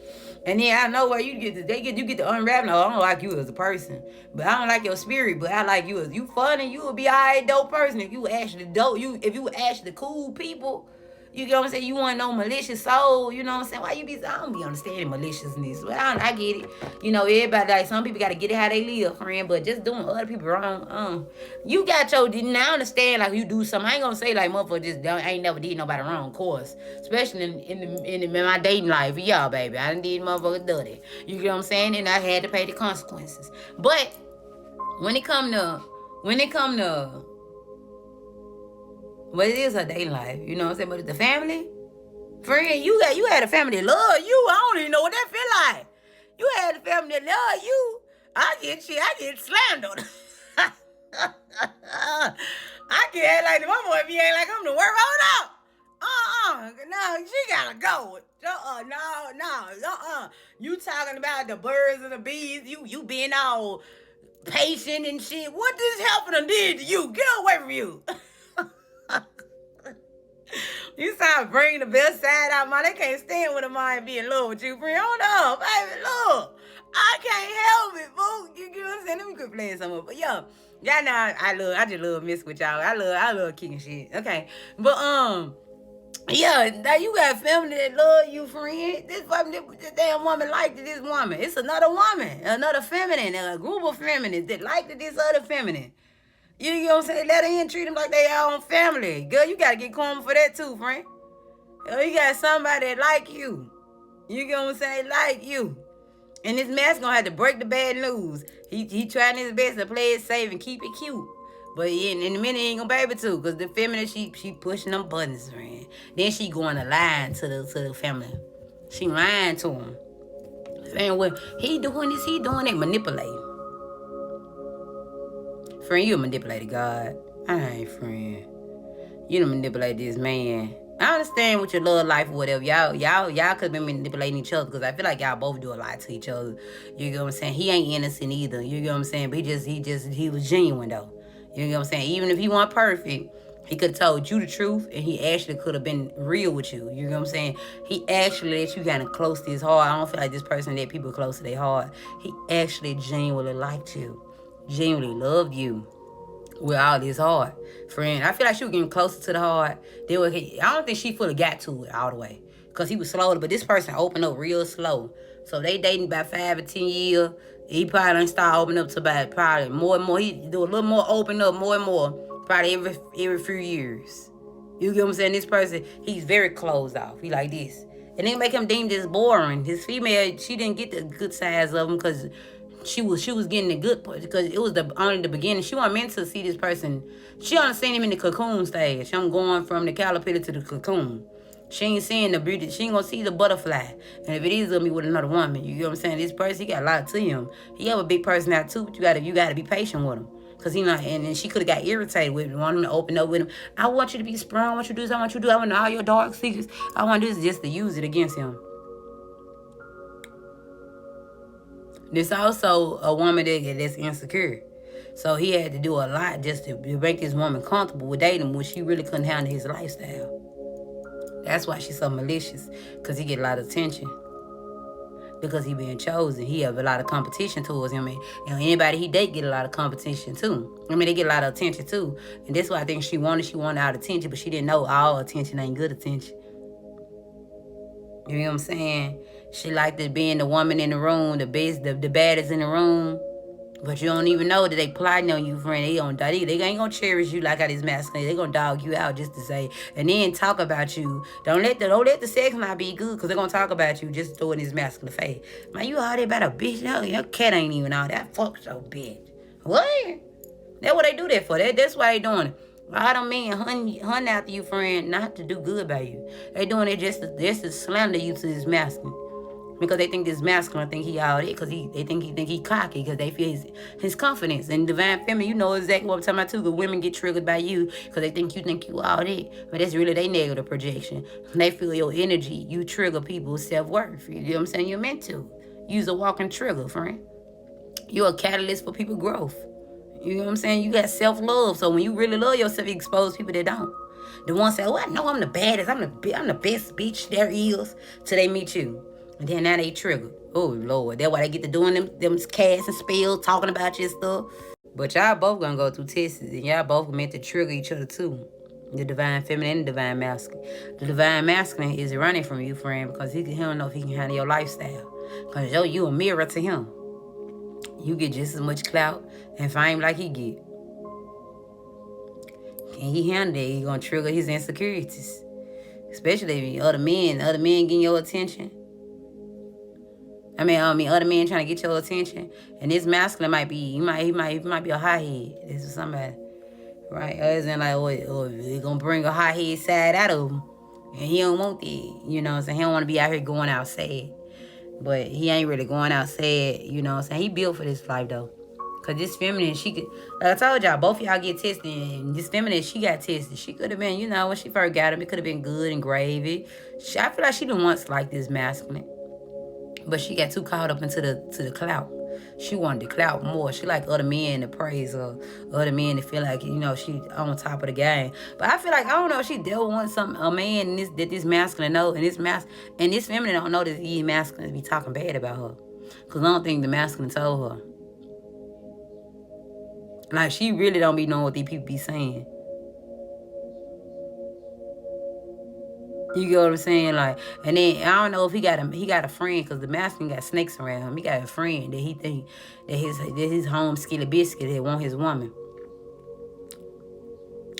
And then I know where you get to unravel. No, I don't like you as a person, but I don't like your spirit. But I like you as you funny. You would be a alright dope person if you actually dope. If you actually cool people. You know what I'm saying? You want no malicious soul. You know what I'm saying? Why you be? I don't be understanding maliciousness. Well, I get it. You know, everybody like some people got to get it how they live, friend. But just doing other people wrong, you got your. Now I understand like you do something. I ain't gonna say like motherfucker just ain't never did nobody wrong, of course. Especially in my dating life, yeah, baby, I done did motherfucker dirty. You get what I'm saying? And I had to pay the consequences. But when it come to but it is her dating life, you know what I'm saying? But the family, friend, you had a family that love you. I don't even know what that feel like. You had a family that love you. I get slandered. I get like the mama if you ain't like I'm the worst. Hold up. No, she gotta go. No. You talking about the birds and the bees? You being all patient and shit. What this helping did to you? Get away from you. You start bringing the best side out, man. They can't stand with a mind be in love with you, friend. Hold up, baby, look. I can't help it, boo. You get what I'm saying? Let me quit playing some of it. But y'all know I just love mess with y'all. I love kicking shit. Okay. But yeah, now you got family that love you, friend. This damn woman liked this woman. It's another woman, another feminine, a group of feminists that liked this other feminine. You know what I'm saying? Let her in, treat them like they our own family. Girl, you gotta get karma for that too, friend. You got somebody that like you. You know what I'm saying? Like you. And this man's gonna have to break the bad news. He trying his best to play it safe and keep it cute. But in a minute, he ain't gonna be able to. Because the feminine, she pushing them buttons, friend. Then she going to lie to the family. She lying to him. Saying, well, he doing this, he doing that, manipulating. Friend, you manipulated God. I ain't friend. You done manipulate this man. I understand with your love life or whatever. Y'all could have been manipulating each other because I feel like y'all both do a lot to each other. You know what I'm saying? He ain't innocent either. You know what I'm saying? But he was genuine though. You know what I'm saying? Even if he wasn't perfect, he could have told you the truth and he actually could have been real with you. You know what I'm saying? He actually let you kind of close to his heart. I don't feel like this person let people close to their heart. He actually genuinely liked you. Genuinely loved you with all his heart. Friend, I feel like she was getting closer to the heart. I don't think she fully got to it all the way. Because he was slow, but this person opened up real slow. So they dating about 5 or 10 years. He probably done start opening up to about probably more and more. He do a little more open up, more and more. Probably every few years. You get what I'm saying? This person, he's very closed off. He like this. And they make him deemed as boring. His female, she didn't get the good sides of him because she was getting the good part because it was only the beginning. She wasn't meant to see this person. She only seen him in the cocoon stage. I'm going from the caterpillar to the cocoon. She ain't seeing the beauty. She ain't gonna see the butterfly. And if it is gonna be with another woman, you know what I'm saying? This person, he got a lot to him. He have a big personality too, but you gotta be patient with him. Cause he not, and she could have got irritated with him, wanting to open up with him. I want you to be strong. I want you to do this. I want you to do. I want to know all your dark secrets. I want to do this just to use it against him. There's also a woman that's insecure. So he had to do a lot just to make this woman comfortable with dating when she really couldn't handle his lifestyle. That's why she's so malicious, because he get a lot of attention. Because he being chosen. He have a lot of competition towards him. And anybody he date get a lot of competition too. I mean, they get a lot of attention too. And that's why I think she wanted all attention, but she didn't know all attention ain't good attention. You know what I'm saying? She liked it being the woman in the room, the baddest in the room. But you don't even know that they plotting on you, friend. They ain't gonna cherish you like how this masculine. They gonna dog you out just to say, and then talk about you. Don't let the sex not be good, because they're gonna talk about you just throwing this masculine face. Man, you all there about a bitch? No, your cat ain't even all that. Fuck your bitch. What? That's what they do that for. That's why they doing it. All them men hunting after you, friend, not to do good by you. They doing it just to slander you to this masculine. Because they think this masculine think he all it, because they think he cocky, because they feel his confidence. And divine feminine, you know exactly what I'm talking about too, because women get triggered by you because they think you all it. But that's really their negative projection. When they feel your energy, you trigger people's self-worth. You know what I'm saying? You're meant to. Use a walking trigger, friend. You're a catalyst for people growth. You know what I'm saying? You got self-love. So when you really love yourself, you expose people that don't. The ones say, oh, I know I'm the baddest. I'm the best bitch there is. Till they meet you. And then now they trigger. Oh, Lord. That's why they get to doing them casts and spells, talking about your stuff. But y'all both gonna go through tests. And y'all both meant to trigger each other too. The divine feminine and the divine masculine. The divine masculine is running from you, friend, because he don't know if he can handle your lifestyle. Because you a mirror to him. You get just as much clout and fame like he get. Can he handle it? He gonna trigger his insecurities. Especially if other men getting your attention. Other men trying to get your attention. And this masculine might be, he might be a hothead. This is somebody. Right? As in he gonna bring a hothead side out of him. And he don't want that. You know what I'm saying? He don't want to be out here going out sad. But he ain't really going out sad, you know what I'm saying? He built for this life, though. Because this feminine, she could... Like I told y'all, both of y'all get tested. And this feminine, she got tested. She could have been, when she first got him, it could have been good and gravy. I feel like she done once like this masculine. But she got too caught up into the clout. She wanted the clout more. She like other men to praise her. Other men to feel like, she on top of the game. But I feel like, I don't know, she dealt with a man that this masculine know. And this feminine don't know that these masculines be talking bad about her. Because I don't think the masculine told her. Like, she really don't be knowing what these people be saying. You get what I'm saying? Like, and then I don't know if he got a friend, because the masculine got snakes around him. He got a friend that he think that his home skillet biscuit that want his woman.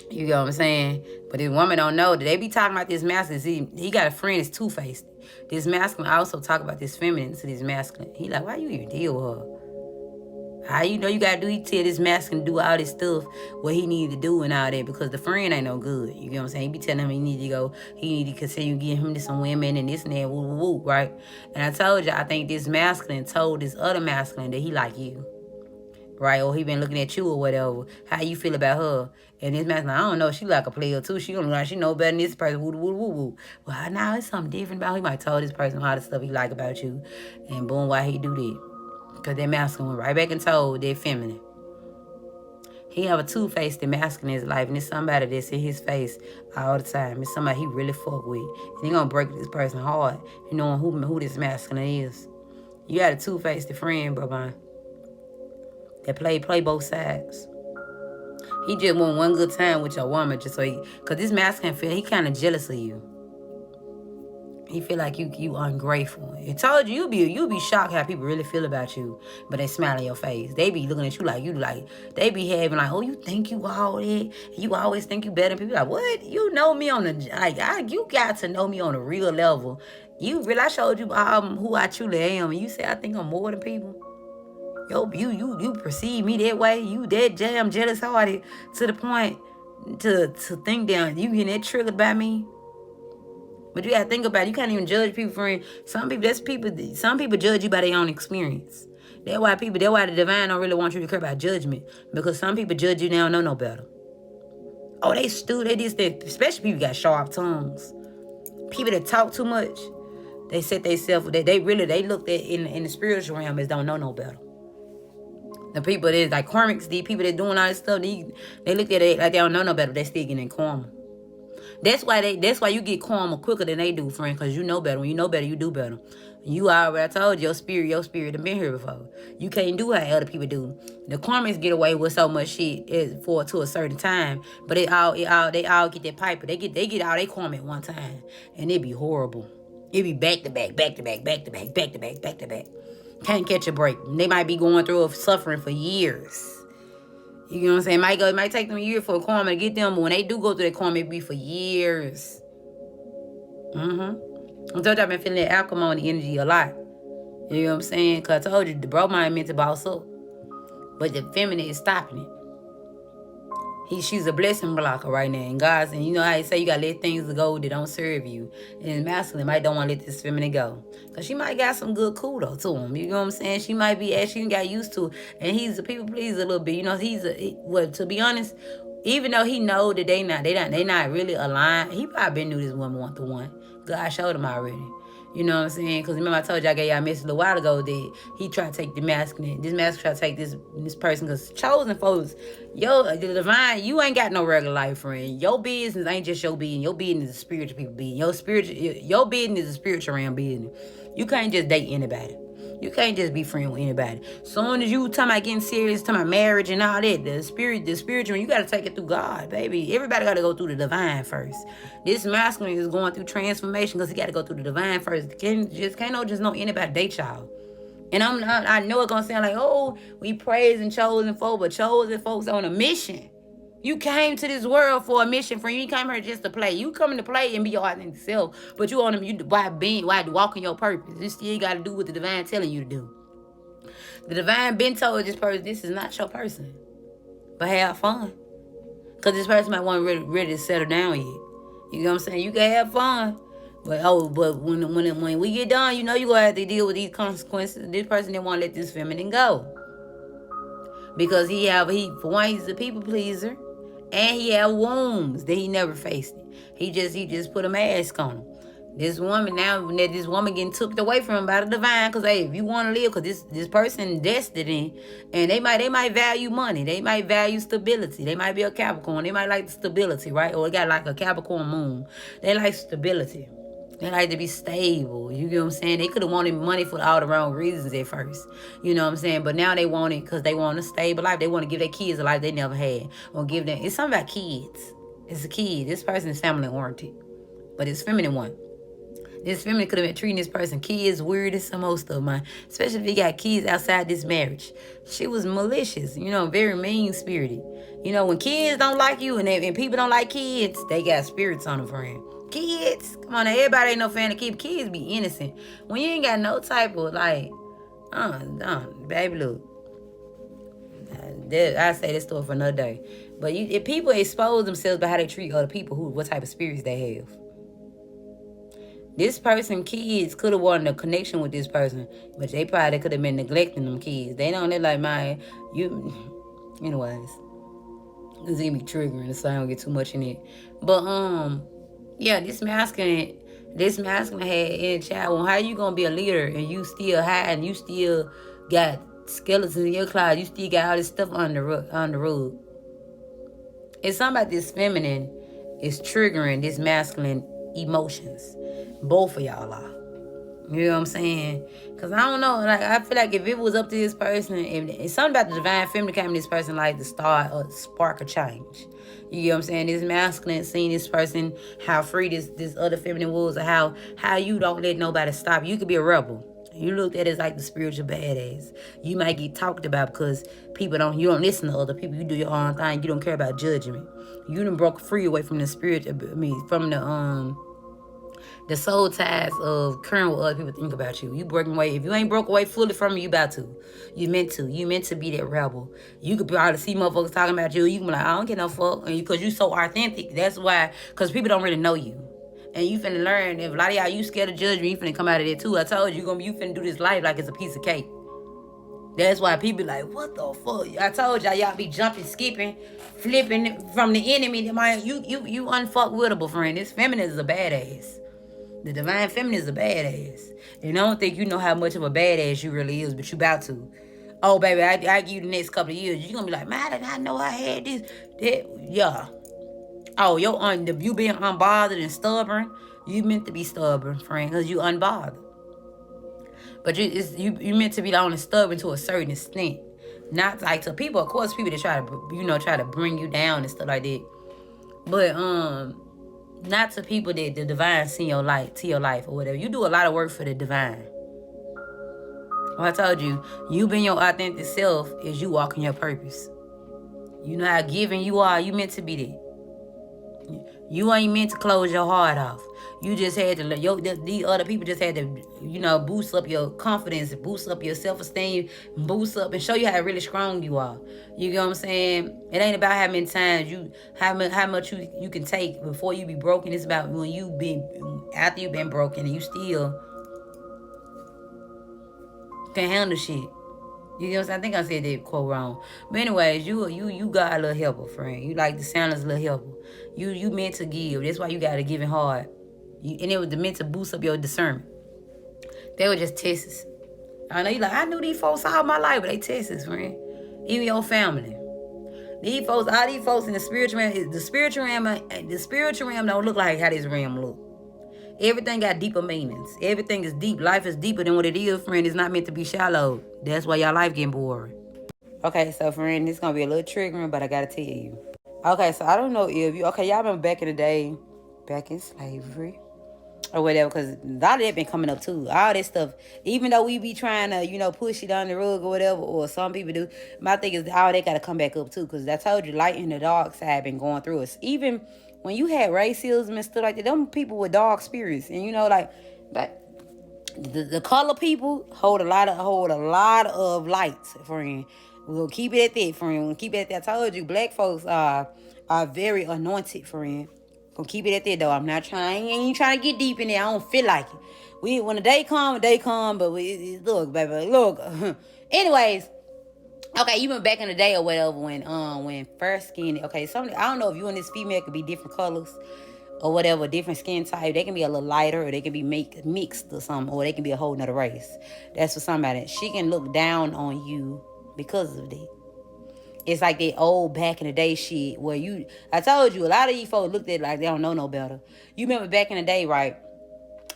You get what I'm saying? But this woman don't know that they be talking about this masculine. He got a friend that's two-faced. This masculine also talk about this feminine to this masculine. He like, why you even deal with her? How you know you gotta do? He tell this masculine do all this stuff, what he need to do and all that, because the friend ain't no good. You get what I'm saying? He be telling him he need to continue getting him to some women and this and that, woo, woo, woo, right? And I told you, I think this masculine told this other masculine that he like you, right? Or he been looking at you or whatever. How you feel about her? And this masculine, I don't know, she like a player too. She don't like, she know better than this person, woo, woo, woo, woo. Well, now it's something different about him. He might told this person all the stuff he like about you, and boom, why he do that? Because that masculine went right back and told that feminine. He have a two-faced masculine in his life, and it's somebody that's in his face all the time. It's somebody he really fuck with. And he gonna break this person hard, knowing who this masculine is. You got a two-faced friend, bro, that play both sides. He just want one good time with your woman, just so because this masculine he kind of jealous of you. He feel like you ungrateful. I told you be shocked how people really feel about you, but they smile in your face. They be looking at you like they be having like, oh, you think you all that? You always think you better. People like, what? You know me on you got to know me on a real level. You really, I showed you who I truly am, and you say I think I'm more than people. Yo, you perceive me that way. You that damn jealous hearted to the point to think down. You getting that triggered by me. But you gotta think about it. You can't even judge people, friend. Some people judge you by their own experience. That's why the divine don't really want you to care about judgment. Because some people judge you, they don't know no better. Oh, they stupid, they this, that. Especially people got sharp tongues. People that talk too much, they set themselves, they look at in the spiritual realm as don't know no better. The people that like karmics, these people that doing all this stuff, they look at it like they don't know no better, but they still getting in karma. That's why you get karma quicker than they do, friend, because you know better. When you know better, you do better. You already told your spirit have been here before. You can't do how other people do. The karmics get away with so much shit to a certain time, but they all get that piper. They get all their karma at one time, and it be horrible. It be back to back, back to back, back to back, back to back, back to back. Can't catch a break. They might be going through suffering for years. You know what I'm saying? It might take them a year for a karma to get them, but when they do go through that karma, it be for years. I told you I've been feeling that acrimony energy a lot. You know what I'm saying? Because I told you, the bro mind meant to boss up. But the feminine is stopping it. She's a blessing blocker right now. And God's, and you know how they say you gotta let things go that don't serve you. And masculine might don't want to let this feminine go. Cause she might got some good kudos to him. You know what I'm saying? She might be as she got used to. And he's a people pleaser a little bit. You know, well, to be honest, even though he know that they not really aligned, he probably knew this woman want the one. God showed him already. You know what I'm saying? Because remember I told you I gave y'all a message a while ago that he tried to take the masculine. This masculine tried to take this person. Because chosen folks, the divine, you ain't got no regular life friend. Your business ain't just your business. Your business is a spiritual people business. Your business is a spiritual realm business. You can't just date anybody. You can't just be friends with anybody. Soon as you talking about getting serious, talking about marriage and all that, the spiritual, you got to take it through God, baby. Everybody got to go through the divine first. This masculine is going through transformation because he got to go through the divine first. Can't know anybody date y'all. And I know it's gonna sound like, oh, we praising chosen folk, but chosen folks on a mission. You came to this world for a mission, friend. You came here just to play. You coming to play and be your authentic self, but you on them why walking your purpose. You still got to do what the divine telling you to do. The divine been told this person, this is not your person, but have fun, cause this person might want ready to settle down yet. You know what I'm saying? You can have fun, but when we get done, you know you gonna have to deal with these consequences. This person didn't want to let this feminine go because for one, he's a people pleaser. And he had wounds that he never faced it. He just put a mask on him. This woman getting took away from him by the divine. Cause hey, if you want to live, cause this person destiny, and they might value money. They might value stability. They might be a Capricorn. They might like the stability, right? Or they got like a Capricorn moon. They like stability. They like to be stable. You get what I'm saying? They could have wanted money for all the wrong reasons at first. You know what I'm saying? But now they want it because they want a stable life. They want to give their kids a life they never had. Or give them... It's something about kids. It's a kid. This person is family oriented. But it's feminine one. This feminine could have been treating this person kids weird as some most of mine. Especially if he got kids outside this marriage. She was malicious. You know, very mean-spirited. You know, when kids don't like you and people don't like kids, they got spirits on them, friend. Kids, come on, everybody ain't no fan of kids. Be innocent. When you ain't got no type of like, baby, look. I say this story for another day. But if people expose themselves by how they treat other people, what type of spirits they have. This person, kids, could have wanted a connection with this person, but they probably could have been neglecting them kids. They don't. They're like, anyways, it's gonna be triggering, so I don't get too much in it. But yeah, this masculine had in child. Well, how you gonna be a leader and you still hiding? You still got skeletons in your closet. You still got all this stuff on the rug. It's something about this feminine is triggering this masculine emotions. Both of y'all are. You know what I'm saying? Because I don't know. Like, I feel like if it was up to this person, if something about the divine feminine came to this person like to start or spark a change. You know what I'm saying? This masculine seeing this person, how free this other feminine was, or how you don't let nobody stop you. You could be a rebel. You looked at it as like the spiritual badass. You might get talked about because you don't listen to other people. You do your own thing. You don't care about judgment. You done broke free away from the spirit. From the soul ties of caring what other people think about you. You breaking away. If you ain't broke away fully from it, you about to. You meant to. You meant to be that rebel. You could probably see motherfuckers talking about you. You can be like, I don't get no fuck. Because you so authentic. That's why. Because people don't really know you. And you finna learn. If a lot of y'all, you scared of judgment, you finna come out of there too. I told you, you finna do this life like it's a piece of cake. That's why people like, what the fuck? I told y'all be jumping, skipping, flipping from the enemy. You unfuckwittable, friend. This feminine is a badass. The divine feminine is a badass. And I don't think you know how much of a badass you really is, but you about to. Oh, baby, I give you the next couple of years. You're going to be like, man, I did not know I had this. Yeah. Oh, you being unbothered and stubborn, you meant to be stubborn, friend, because you unbothered. But you meant to be only stubborn to a certain extent. Not like to people, of course, people that try to bring you down and stuff like that. But, not to people that the divine see your light to your life or whatever. You do a lot of work for the divine. Well, I told you, you being your authentic self is you walking your purpose. You know how giving you are. You meant to be that. You ain't meant to close your heart off. You just had to let these other people just had to, boost up your confidence, boost up your self-esteem, boost up and show you how really strong you are. You get what I'm saying? It ain't about how many times how much you can take before you be broken. It's about when you been after you been broken and you still can handle shit. You know what I'm saying? I think I said that quote wrong. But anyways, you got a little helper, friend. You like the sound as a little helper. You meant to give. That's why you got to give it hard. And it was meant to boost up your discernment. They were just tests. I know you like, I knew these folks all my life, but they tests, friend. Even your family. All these folks in the spiritual realm, the spiritual realm don't look like how this realm look. Everything got deeper meanings. Everything is deep. Life is deeper than what it is, friend. It's not meant to be shallow. That's why y'all life getting boring. Okay, so friend, this gonna be a little triggering, but I gotta tell you. Okay, so I don't know if y'all remember back in the day, back in slavery, or whatever, because a lot of that been coming up too. All this stuff, even though we be trying to, push it on the rug or whatever, or some people do, my thing is all that got to come back up too, because I told you, light and the dark side been going through us. Even when you had racism and stuff like that, them people with dark spirits, and like the color people hold a lot of lights, friend. We'll keep it at that, friend. We'll keep it at that. I told you, black folks are very anointed, friend. Gonna keep it at that though. I'm not trying. I ain't trying to get deep in there. I don't feel like it. When the day come, But look, baby, look. Anyways, okay, even back in the day or whatever, when first skin. Okay, I don't know if you and this female could be different colors or whatever, different skin type. They can be a little lighter, or they can be mixed or something, or they can be a whole nother race. That's for somebody. She can look down on you because of that. It's like that old back in the day shit where I told you, a lot of these folks looked at it like they don't know no better. You remember back in the day, right?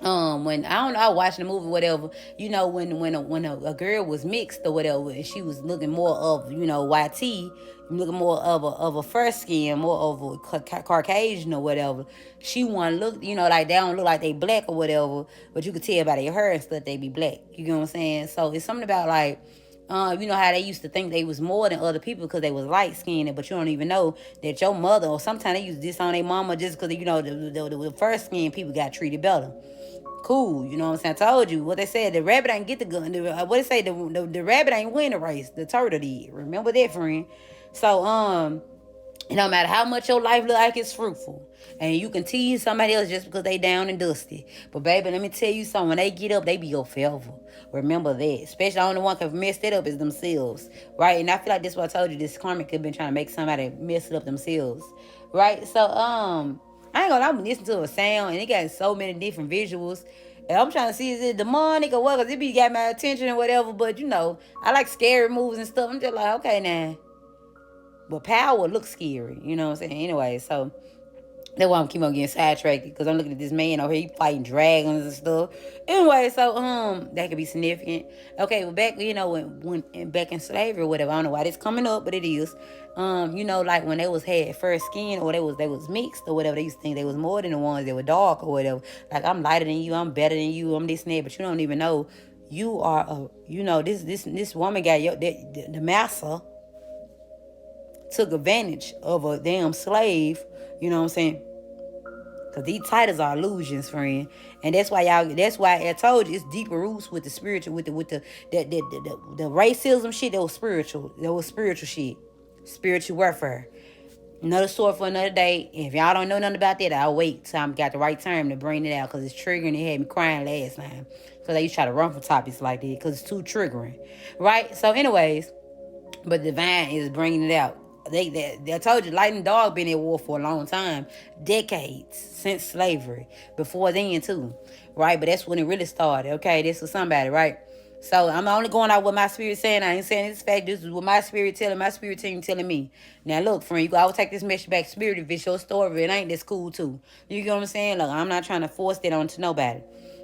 When I don't know, I was watching the movie, whatever. When a girl was mixed or whatever, and she was looking more of YT, looking more of a first skin, more of a Caucasian or whatever. She want to look, like they don't look like they black or whatever, but you could tell by their hair and stuff they be black. You know what I'm saying? So it's something about like. You know how they used to think they was more than other people because they was light skinned, but you don't even know that your mother, or sometimes they used this on their mama just because the first skin people got treated better. Cool, you know what I'm saying? I told you what they said. The rabbit ain't get the gun. What they say? The rabbit ain't win the race. The turtle did. Remember that, friend. So it don't matter how much your life look like it's fruitful. And you can tease somebody else just because they down and dusty. But baby, let me tell you something. When they get up, they be up forever. Remember that. Especially the only one can mess it up is themselves. Right? And I feel like this is what I told you. This karmic could have been trying to make somebody mess it up themselves. Right? So, I ain't gonna, I'm listening to a sound and it got so many different visuals. And I'm trying to see, is it demonic or what? Because it be got my attention and whatever. But, I like scary movies and stuff. I'm just like, okay, now. But power looks scary, you know what I'm saying? Anyway, so that's why I'm keep on getting sidetracked, because I'm looking at this man over here, he fighting dragons and stuff. Anyway, so that could be significant. Okay, well back, when back in slavery or whatever, I don't know why this coming up, but it is. Like when they had first skin, or they was mixed or whatever, they used to think they was more than the ones that were dark or whatever. Like, I'm lighter than you, I'm better than you, I'm this and that, but you don't even know you are this woman got the master took advantage of a damn slave, you know what I'm saying? Because these titles are illusions, friend. And that's why I told you it's deeper roots with the spiritual, with the racism shit. That was spiritual shit. Spiritual warfare. Another story for another day. If y'all don't know nothing about that, I'll wait till I got the right time to bring it out, because it's triggering. It had me crying last time, because I used to try to run from topics like that because it's too triggering. Right? So anyways, but divine is bringing it out. I told you, light and dark been at war for a long time, decades since slavery, before then too, right? But that's when it really started. Okay, this was somebody, right? So I'm only going out what my spirit saying. I ain't saying this fact. This is what my spirit team telling me. Now look, friend, you can always take this message back. Spirit, if it's your story, it ain't, that's cool too. You get what I'm saying? Look, I'm not trying to force that onto nobody.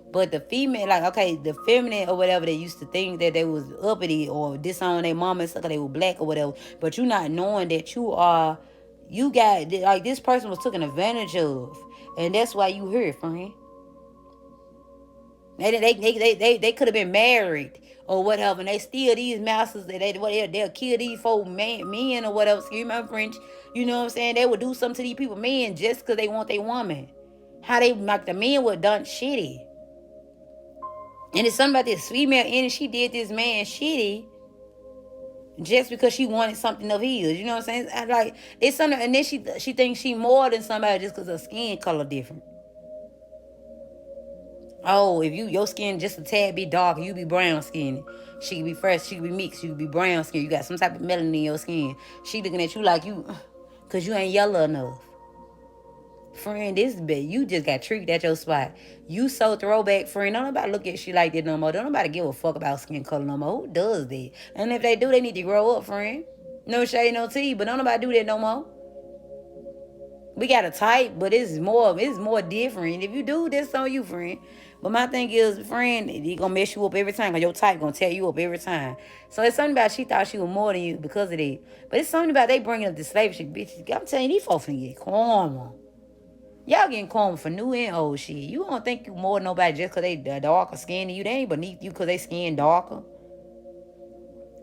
But the female, the feminine or whatever, they used to think that they was uppity or disown their mama and stuff because they were black or whatever. But you not knowing that you got, like, this person was taken advantage of. And that's why you here, friend. They could have been married or whatever, and they steal these masters that they'll kill these men or whatever. Excuse my French. You know what I'm saying? They would do something to these people, men, just because they want their woman. How they like the men were done shitty. And it's something about this female and she did this man shitty just because she wanted something of his. You know what I'm saying? It's something, and then she thinks she more than somebody just because her skin color different. Oh, if your skin just a tad bit darker, you be brown skinned. She could be fresh, she could be mixed, you could be brown skinned. You got some type of melanin in your skin. She looking at you like you, because you ain't yellow enough. Friend, this bitch, you just got tricked at your spot. You so throwback, friend. Don't nobody look at you like that no more. Don't nobody give a fuck about skin color no more. Who does that? And if they do, they need to grow up, friend. No shade, no tea, but don't nobody do that no more. We got a type, but it's more different. If you do, that's on you, friend. But my thing is, friend, he gonna mess you up every time, because your type gonna tear you up every time. So it's something about she thought she was more than you because of that. But it's something about they bringing up the slave shit, bitch. I'm telling you, these folks finna get karma. Y'all getting karma for new and old shit. You don't think you more than nobody just because they darker skin than you. They ain't beneath you because they skin darker.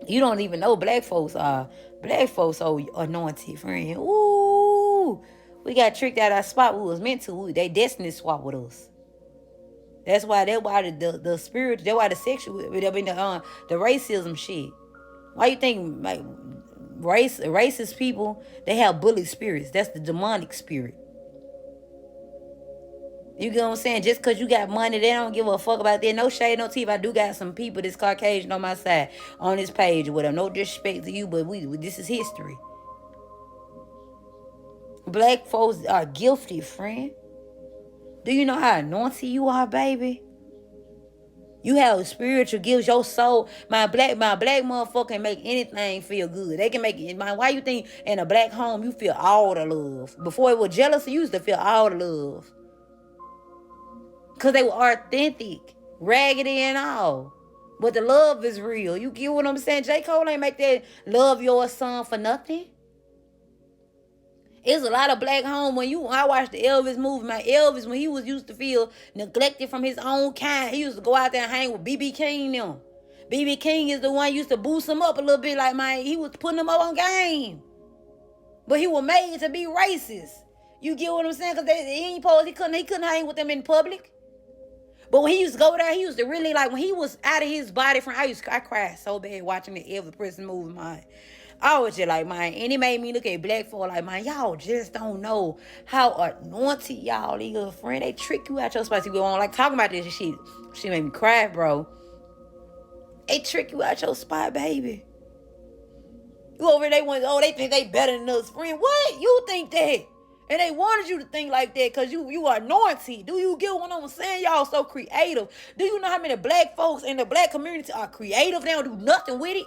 You don't even know black folks are anointed, friend. Ooh, we got tricked out our spot we was meant to. They destiny swap with us. That's why the spirit, that's why the sexual, the racism shit. Why you think like racist people, they have bully spirits? That's the demonic spirit. You get what I'm saying? Just because you got money, they don't give a fuck about that. No shade, no tea. I do got some people that's Caucasian on my side on this page with them. No disrespect to you, but this is history. Black folks are guilty, friend. Do you know how anointed you are, baby? You have spiritual gifts. Your soul, my black motherfucker can make anything feel good. They can make it. Why you think in a black home you feel all the love? Before it was jealousy, you used to feel all the love. Because they were authentic, raggedy and all. But the love is real. You get what I'm saying? J. Cole ain't make that love your son for nothing. It's a lot of black home. I watched the Elvis movie, man. Elvis, when he was used to feel neglected from his own kind, he used to go out there and hang with B.B. King now. B.B. King is the one used to boost him up a little bit, like, man, he was putting him up on game. But he was made to be racist. You get what I'm saying? Because he couldn't hang with them in public. But when he used to go there, he used to really, like, when he was out of his body from, I cried so bad watching the Elvis Presley movie, man. I was just like, man, and it made me look at black folk like, man, y'all just don't know how anointed y'all is, friend. They trick you out your spot. You go on, like, talking about this shit. She made me cry, bro. They trick you out your spot, baby. You over there, they think they better than us, friend. What? You think that? And they wanted you to think like that because you are anointed. Do you get what I'm saying? Y'all so creative. Do you know how many black folks in the black community are creative? They don't do nothing with it.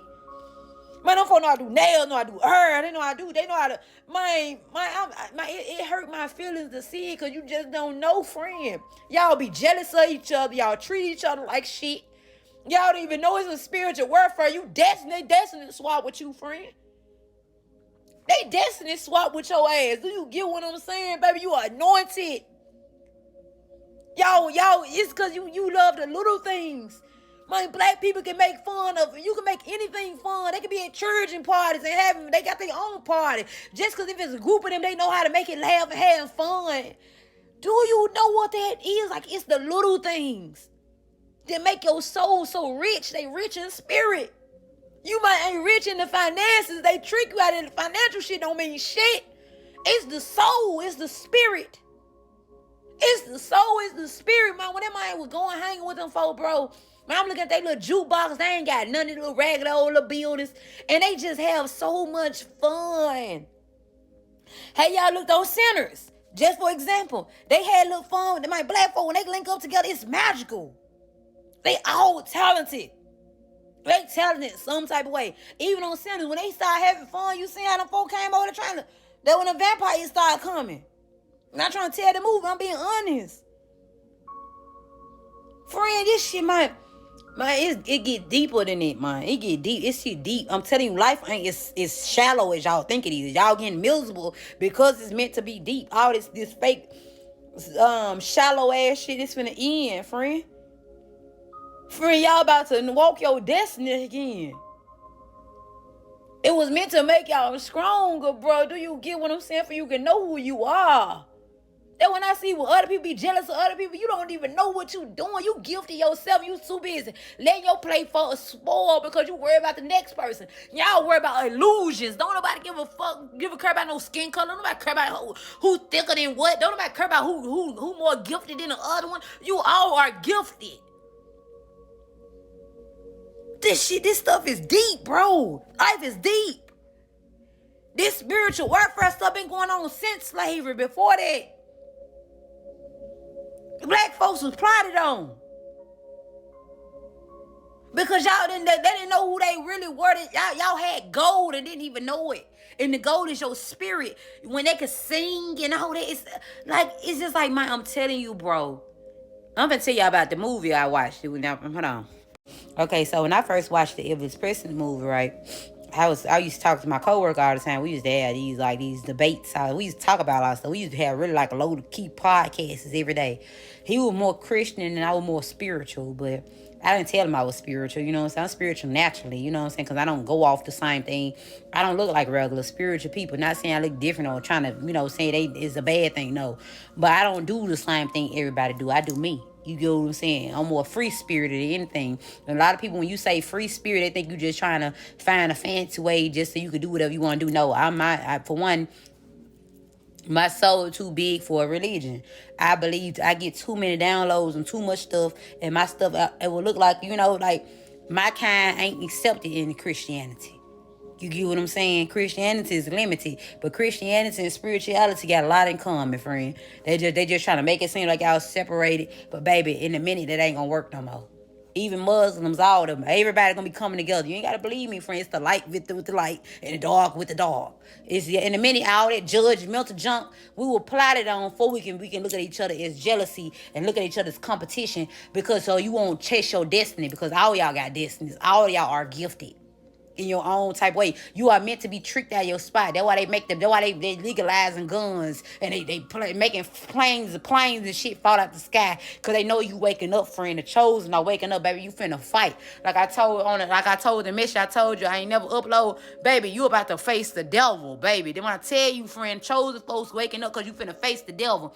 Man, them folks know how to do nails, know how to do hair. They know how to, it hurt my feelings to see it because you just don't know, friend. Y'all be jealous of each other. Y'all treat each other like shit. Y'all don't even know it's a spiritual warfare. They destiny swap with you, friend. They destiny swap with your ass. Do you get what I'm saying, baby? You are anointed. Y'all, it's because you love the little things. Man, black people can make fun of it. You can make anything fun. They can be at church and parties and they got their own party. Just because if it's a group of them, they know how to make it laugh and have fun. Do you know what that is? Like, it's the little things that make your soul so rich. They rich in spirit. You might ain't rich in the finances. They trick you out of the financial shit. Don't mean shit. It's the soul. It's the spirit. It's the soul. It's the spirit, man. When that man was going hanging with them folk, bro, man, I'm looking at their little jukebox. They ain't got none of the little ragged old little buildings. And they just have so much fun. Hey, y'all look, those sinners. Just for example, they had a little fun with my black folk. When they link up together, it's magical. They all talented. They talented in some type of way. Even on Sinners, when they start having fun, you see how them folk came over trying to, that when the vampires start coming. I'm not trying to tell the movie, I'm being honest. Friend, this shit, man, it get deeper than it, man. It get deep. It's shit deep. I'm telling you, life ain't as shallow as y'all think it is. Y'all getting miserable because it's meant to be deep. All this fake, shallow ass shit is finna end, friend. Friend, y'all about to walk your destiny again. It was meant to make y'all stronger, bro. Do you get what I'm saying? For you can know who you are. That when I see when other people be jealous of other people, you don't even know what you doing. You guilty yourself. You too busy letting your plate fall spoil because you worry about the next person. Y'all worry about illusions. Don't nobody give a care about no skin color. Don't nobody care about who thicker than what. Don't nobody care about who more gifted than the other one. You all are gifted. This stuff is deep, bro. Life is deep. This spiritual warfare stuff been going on since slavery. Before that, black folks was plotted on. Because they didn't know who they really were. Y'all had gold and didn't even know it. And the gold is your spirit. When they could sing and all that, it's just like I'm telling you, bro. I'm gonna tell y'all about the movie I watched. Hold on. Okay, so when I first watched the Elvis Presley movie, right? I used to talk to my coworker all the time. We used to have these debates. We used to talk about a lot of stuff. We used to have really like a load of key podcasts every day. He was more Christian and I was more spiritual, but I didn't tell him I was spiritual. You know what I'm saying? I'm spiritual naturally. You know what I'm saying? Because I don't go off the same thing. I don't look like regular spiritual people. Not saying I look different or trying to, say it's a bad thing. No, but I don't do the same thing everybody do. I do me. You get what I'm saying? I'm more free spirited than anything. And a lot of people, when you say free spirit, they think you just trying to find a fancy way just so you can do whatever you want to do. No, for one, my soul too big for a religion. I believe I get too many downloads and too much stuff, and my stuff, it will look like, like my kind ain't accepted in Christianity. You get what I'm saying? Christianity is limited, but Christianity and spirituality got a lot in common, friend. They just trying to make it seem like y'all separated, but baby, in a minute that ain't gonna work no more. Even Muslims, all of them, everybody gonna be coming together. You ain't gotta believe me, friend. It's the light with the light and the dark with the dark. It's in a minute all that judgmental junk we will plot it on before we can look at each other as jealousy and look at each other as competition, because so you won't chase your destiny, because all y'all got destinies. All y'all are gifted in your own type way. You are meant to be tricked out of your spot. That's why they legalizing guns and they making planes and shit fall out the sky, because they know you waking up, friend. The chosen are waking up, baby. You finna fight. Like I told the mission, I told you I ain't never upload, baby. You about to face the devil, baby. Then when I tell you, friend, chosen folks waking up because you finna face the devil.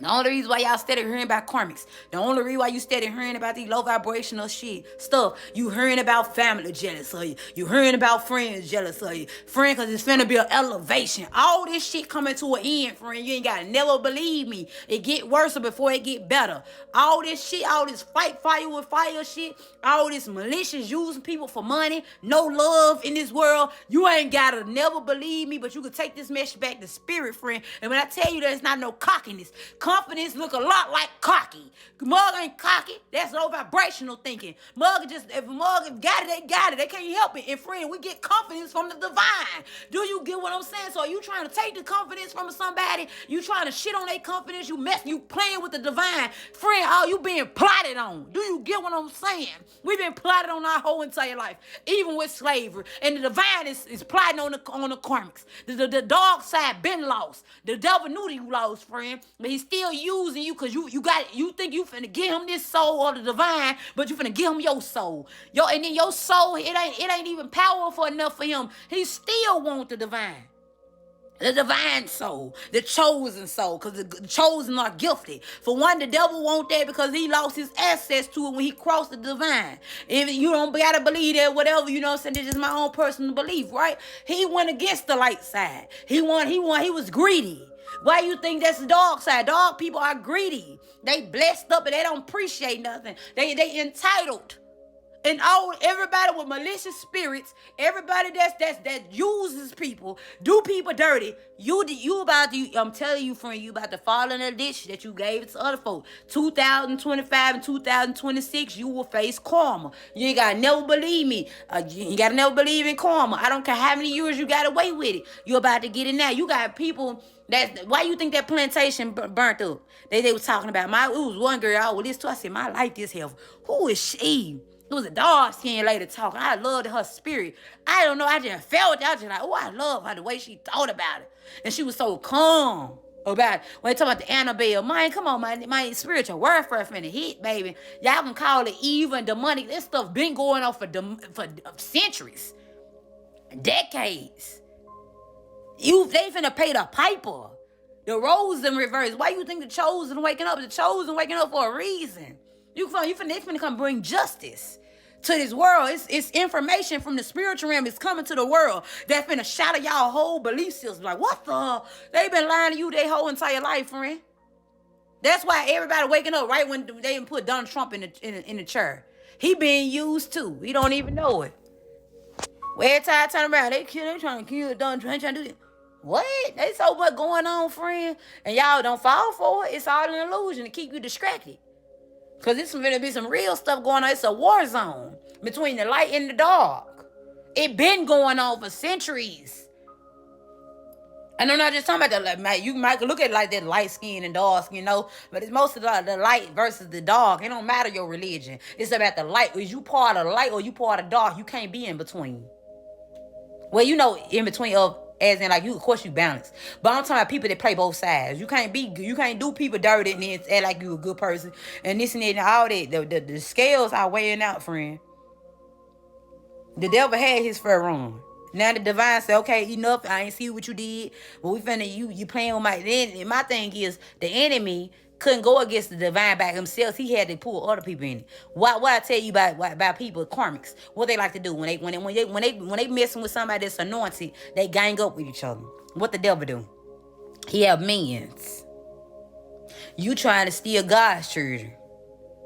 The only reason why y'all steady hearing about karmics, the only reason why you steady hearing about these low vibrational stuff, you hearing about family jealous of you, you hearing about friends jealous of you, friend, because it's finna be an elevation. All this shit coming to an end, friend. You ain't gotta never believe me. It get worse before it get better. All this shit, all this fight fire with fire shit, all this malicious using people for money, no love in this world. You ain't gotta never believe me, but you can take this message back to spirit, friend. And when I tell you there's not no cockiness, confidence look a lot like cocky. Mug ain't cocky. That's low vibrational thinking. If Mug got it, they got it. They can't help it. And friend, we get confidence from the divine. Do you get what I'm saying? So you trying to take the confidence from somebody? You trying to shit on their confidence? You playing with the divine. Friend, you being plotted on. Do you get what I'm saying? We've been plotted on our whole entire life, even with slavery. And the divine is plotting on the karmics. The dark side been lost. The devil knew that you lost, friend, but he's still using you because you think you finna give him this soul or the divine, but you finna give him your soul. And then your soul, it ain't even powerful enough for him. He still want the divine. The divine soul, the chosen soul, because the chosen are gifted. For one, the devil want that because he lost his access to it when he crossed the divine. If you don't gotta believe that, whatever, you know what I'm saying, this is my own personal belief, right? He went against the light side. He was greedy. Why you think that's the dark side? Dog people are greedy. They blessed up and they don't appreciate nothing. They entitled. And everybody with malicious spirits, everybody that uses people, do people dirty. I'm telling you, friend, you about to fall in a ditch that you gave it to other folks. 2025 and 2026, you will face karma. You ain't gotta never believe me. You ain't gotta never believe in karma. I don't care how many years you got away with it. You about to get it now. You got people. Why you think that plantation burnt up? They was talking about it was one girl I was listening to. I said, my life is hell. Who is she? It was a dark-skinned lady talking. I loved her spirit. I don't know. I just felt it. I was just like, I love her, the way she thought about it. And she was so calm. About when they talk about the Annabelle, man, come on, my spiritual warfare finna hit, baby. Y'all can call it evil and demonic. This stuff been going on for centuries, decades. They finna pay the piper. The roles in reverse. Why you think the chosen waking up? The chosen waking up for a reason. They finna come bring justice to this world. It's information from the spiritual realm. It's coming to the world that finna shatter y'all whole belief system. Like, what the? They been lying to you their whole entire life, friend. That's why everybody waking up right when they put Donald Trump in the chair. He being used too. He don't even know it. Every time I turn around, they trying to kill Donald Trump. They trying to do it. What? There's so much going on, friend. And y'all don't fall for it. It's all an illusion to keep you distracted. Because it's going to be some real stuff going on. It's a war zone between the light and the dark. It been going on for centuries. And I'm not just talking about that. You might look at it like that light skin and dark skin, but it's most of the light versus the dark. It don't matter your religion. It's about the light. Is you part of the light or you part of the dark? You can't be in between. Well, in between of, as in, like, of course you balance. But I'm talking about people that play both sides. You can't do people dirty and then act like you a good person. And this and that and all that. The scales are weighing out, friend. The devil had his fair run. Now the divine said, okay, enough. I ain't see what you did. But we finna, you playing with my thing is, the enemy couldn't go against the divine by himself. He had to pull other people in it. What I tell you about people, karmics, what they like to do when they messing with somebody that's anointed, they gang up with each other. What the devil do? He have minions. You trying to steal God's children.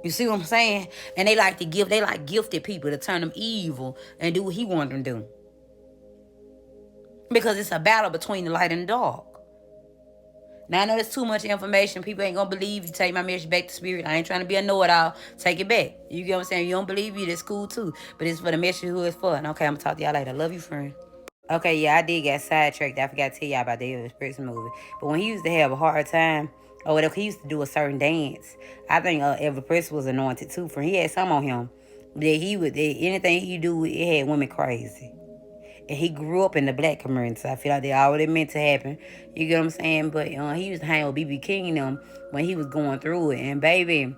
You see what I'm saying? And they like gifted people to turn them evil and do what he want them to do. Because it's a battle between the light and the dark. Now, I know there's too much information. People ain't going to believe you. Take my message back to spirit. I ain't trying to be a know-it-all. Take it back. You get what I'm saying? You don't believe you, that's cool too. But it's for the message who it's for. And okay, I'm going to talk to y'all later. Love you, friend. Okay, yeah, I did get sidetracked. I forgot to tell y'all about the Elvis Presley movie. But when he used to have a hard time, or whatever, he used to do a certain dance. I think Elvis Presley was anointed too. For he had some on him. That anything he do, it had women crazy. And he grew up in the black community, so I feel like they already meant to happen. You get what I'm saying? But he used to hang with B.B. King and them when he was going through it. And baby,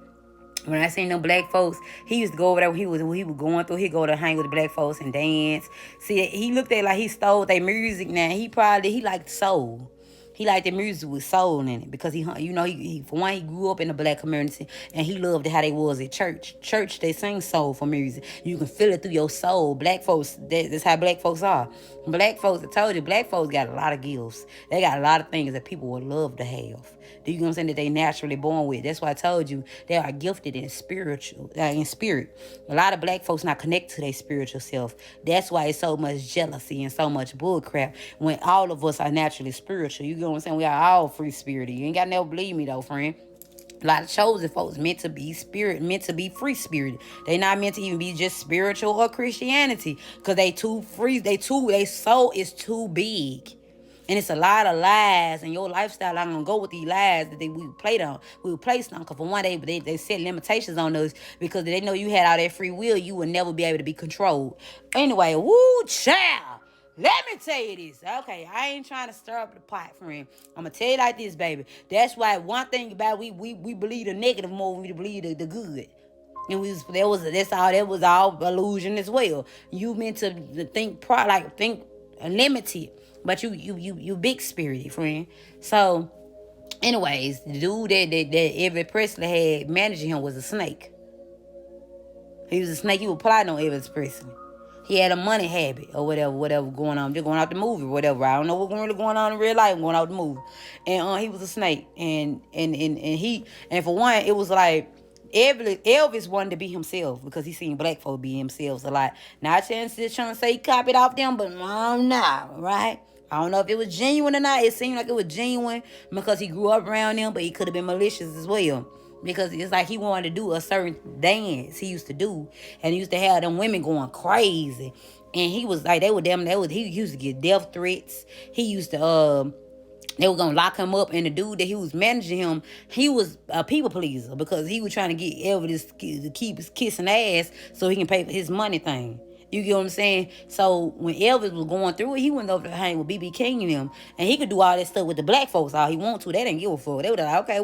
when I seen them black folks, he used to go over there when he was going through. He'd go to hang with the black folks and dance. See, he looked at it like he stole their music. Now he liked soul. He liked the music with soul in it because he for one, he grew up in the black community and he loved how they was at church. Church, they sing soulful music. You can feel it through your soul. Black folks, that's how black folks are. Black folks, I told you, black folks got a lot of gifts. They got a lot of things that people would love to have. Do you know what I'm saying? That they naturally born with. That's why I told you they are gifted in spirit. A lot of black folks not connected to their spiritual self. That's why it's so much jealousy and so much bullcrap when all of us are naturally spiritual. You know what I'm saying? We are all free spirited. You ain't got to never believe me though, friend. A lot of chosen folks meant to be spirit, meant to be free spirited. They not meant to even be just spiritual or Christianity. Because they too free, their soul is too big. And it's a lot of lies, and your lifestyle not gonna go with these lies that we played on. We were placed on. Cause for one, they set limitations on us because they know you had all that free will. You would never be able to be controlled. Anyway, woo, child. Let me tell you this. Okay, I ain't trying to stir up the pot, friend. I'm gonna tell you like this, baby. That's why one thing about we believe the negative more than we believe the good. And that was all illusion as well. You meant to think limited. But you big spirited, friend. So, anyways, the dude that Elvis Presley had managing him was a snake. He was a snake. He was plotting on Elvis Presley. He had a money habit or whatever going on. Just going out the movie or whatever. I don't know what's really going on in real life going out the movie. And he was a snake. And for one, it was like Elvis wanted to be himself because he seen black folk be themselves a lot. Not just trying to say he copied off them, but nah, right? I don't know if it was genuine or not. It seemed like it was genuine because he grew up around them, but he could have been malicious as well. Because it's like he wanted to do a certain dance he used to do. And he used to have them women going crazy. And he was like, he used to get death threats. He used to, they were going to lock him up. And the dude that he was managing him, he was a people pleaser. Because he was trying to get Elvis to keep his kissing ass so he can pay for his money thing. You get what I'm saying? So when Elvis was going through it, he went over to hang with BB King and them, and he could do all that stuff with the black folks all he want to. They didn't give a fuck. They were like, okay,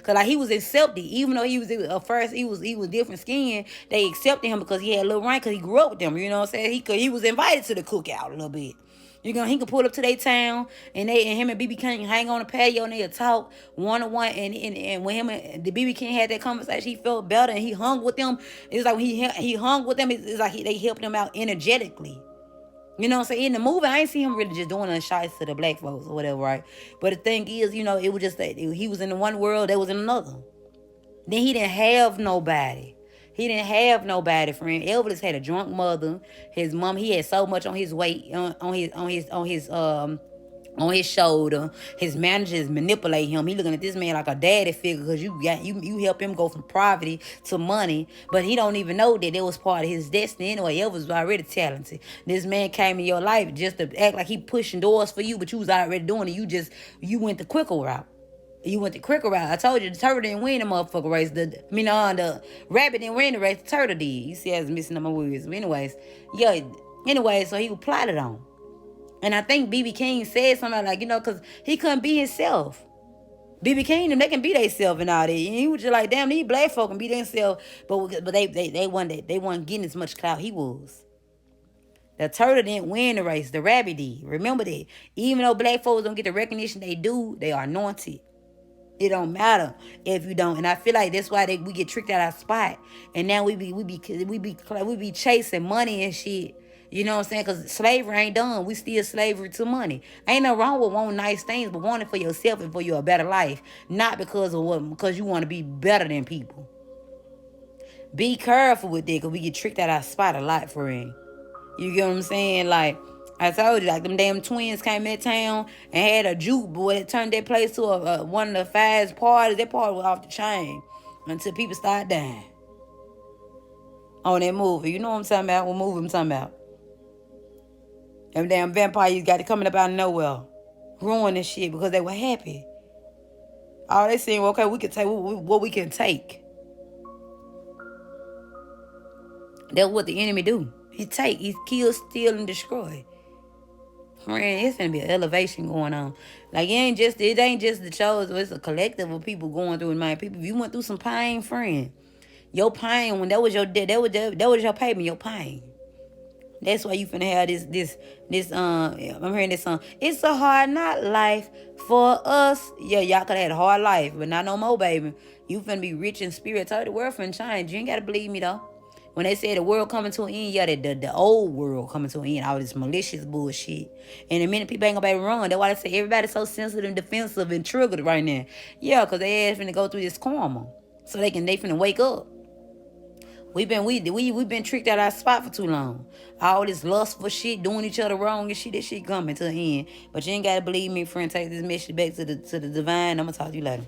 cause like he was accepted, even though he was first he was different skin. They accepted him because he had a little rank, cause he grew up with them. You know what I'm saying? He was invited to the cookout a little bit. He could pull up to their town, and him and BB King hang on the patio, and they'll talk one on one. And when him and the BB King had that conversation, he felt better, and he hung with them. It's like when he hung with them, it's like they helped him out energetically. You know what I'm saying? In the movie, I ain't see him really just doing a shots to the black folks or whatever, right? But the thing is, it was just that he was in the one world, they was in another. Then he didn't have nobody. He didn't have nobody, friend. Elvis had a drunk mother. His mom, he had so much on his weight, on his shoulder. His managers manipulate him. He looking at this man like a daddy figure because you help him go from poverty to money, but he don't even know that it was part of his destiny anyway. Elvis was already talented. This man came in your life just to act like he pushing doors for you, but you was already doing it. You went the quicker route. You went the quicker route. I told you the turtle didn't win the motherfucker race. The rabbit didn't win the race. The turtle did. You see, I was missing on my words. But anyways, yeah. Anyway, so he was plotted on. And I think BB King said something like, because he couldn't be himself. BB King, they can be themselves and all that. And he was just like, damn, these black folk can be themselves. But they wasn't getting as much clout he was. The turtle didn't win the race. The rabbit did. Remember that. Even though black folks don't get the recognition they do, they are anointed. It don't matter if you don't, and I feel like that's why we get tricked out our spot, and now we be chasing money and shit. You know what I'm saying? Because slavery ain't done. We still slavery to money. Ain't no wrong with wanting nice things, but wanting for yourself and for your better life, not because you want to be better than people. Be careful with that, because we get tricked out our spot a lot, friend. You get what I'm saying? Like I told you, like them damn twins came in town and had a juke boy that turned that place to one of the fast parties. That party was off the chain until people started dying on that movie. You know what I'm talking about? What movie I'm talking about? Them damn vampires got it coming up out of nowhere, ruining shit because they were happy. All they saying, okay, we can take what we can take. That's what the enemy do. He kill, steal, and destroy. Friend, it's gonna be an elevation going on. Like it ain't just the chosen. It's a collective of people going through it, man. People, if you went through some pain, friend, your pain when that was your your payment, your pain. That's why you finna have this. I'm hearing this song. It's a hard not life for us. Yeah, y'all could have had a hard life, but not no more, baby. You finna be rich in spirit. Tell you the world finna change. You ain't gotta believe me though. When they say the world coming to an end, yeah, the old world coming to an end, all this malicious bullshit. And the minute people ain't gonna be able to run, that's why they say everybody's so sensitive and defensive and triggered right now. Yeah, because they ass finna go through this karma. So they finna wake up. We've been tricked out our spot for too long. All this lustful shit, doing each other wrong and shit, that shit coming to an end. But you ain't gotta believe me, friend. Take this message back to the divine. I'm gonna talk to you later.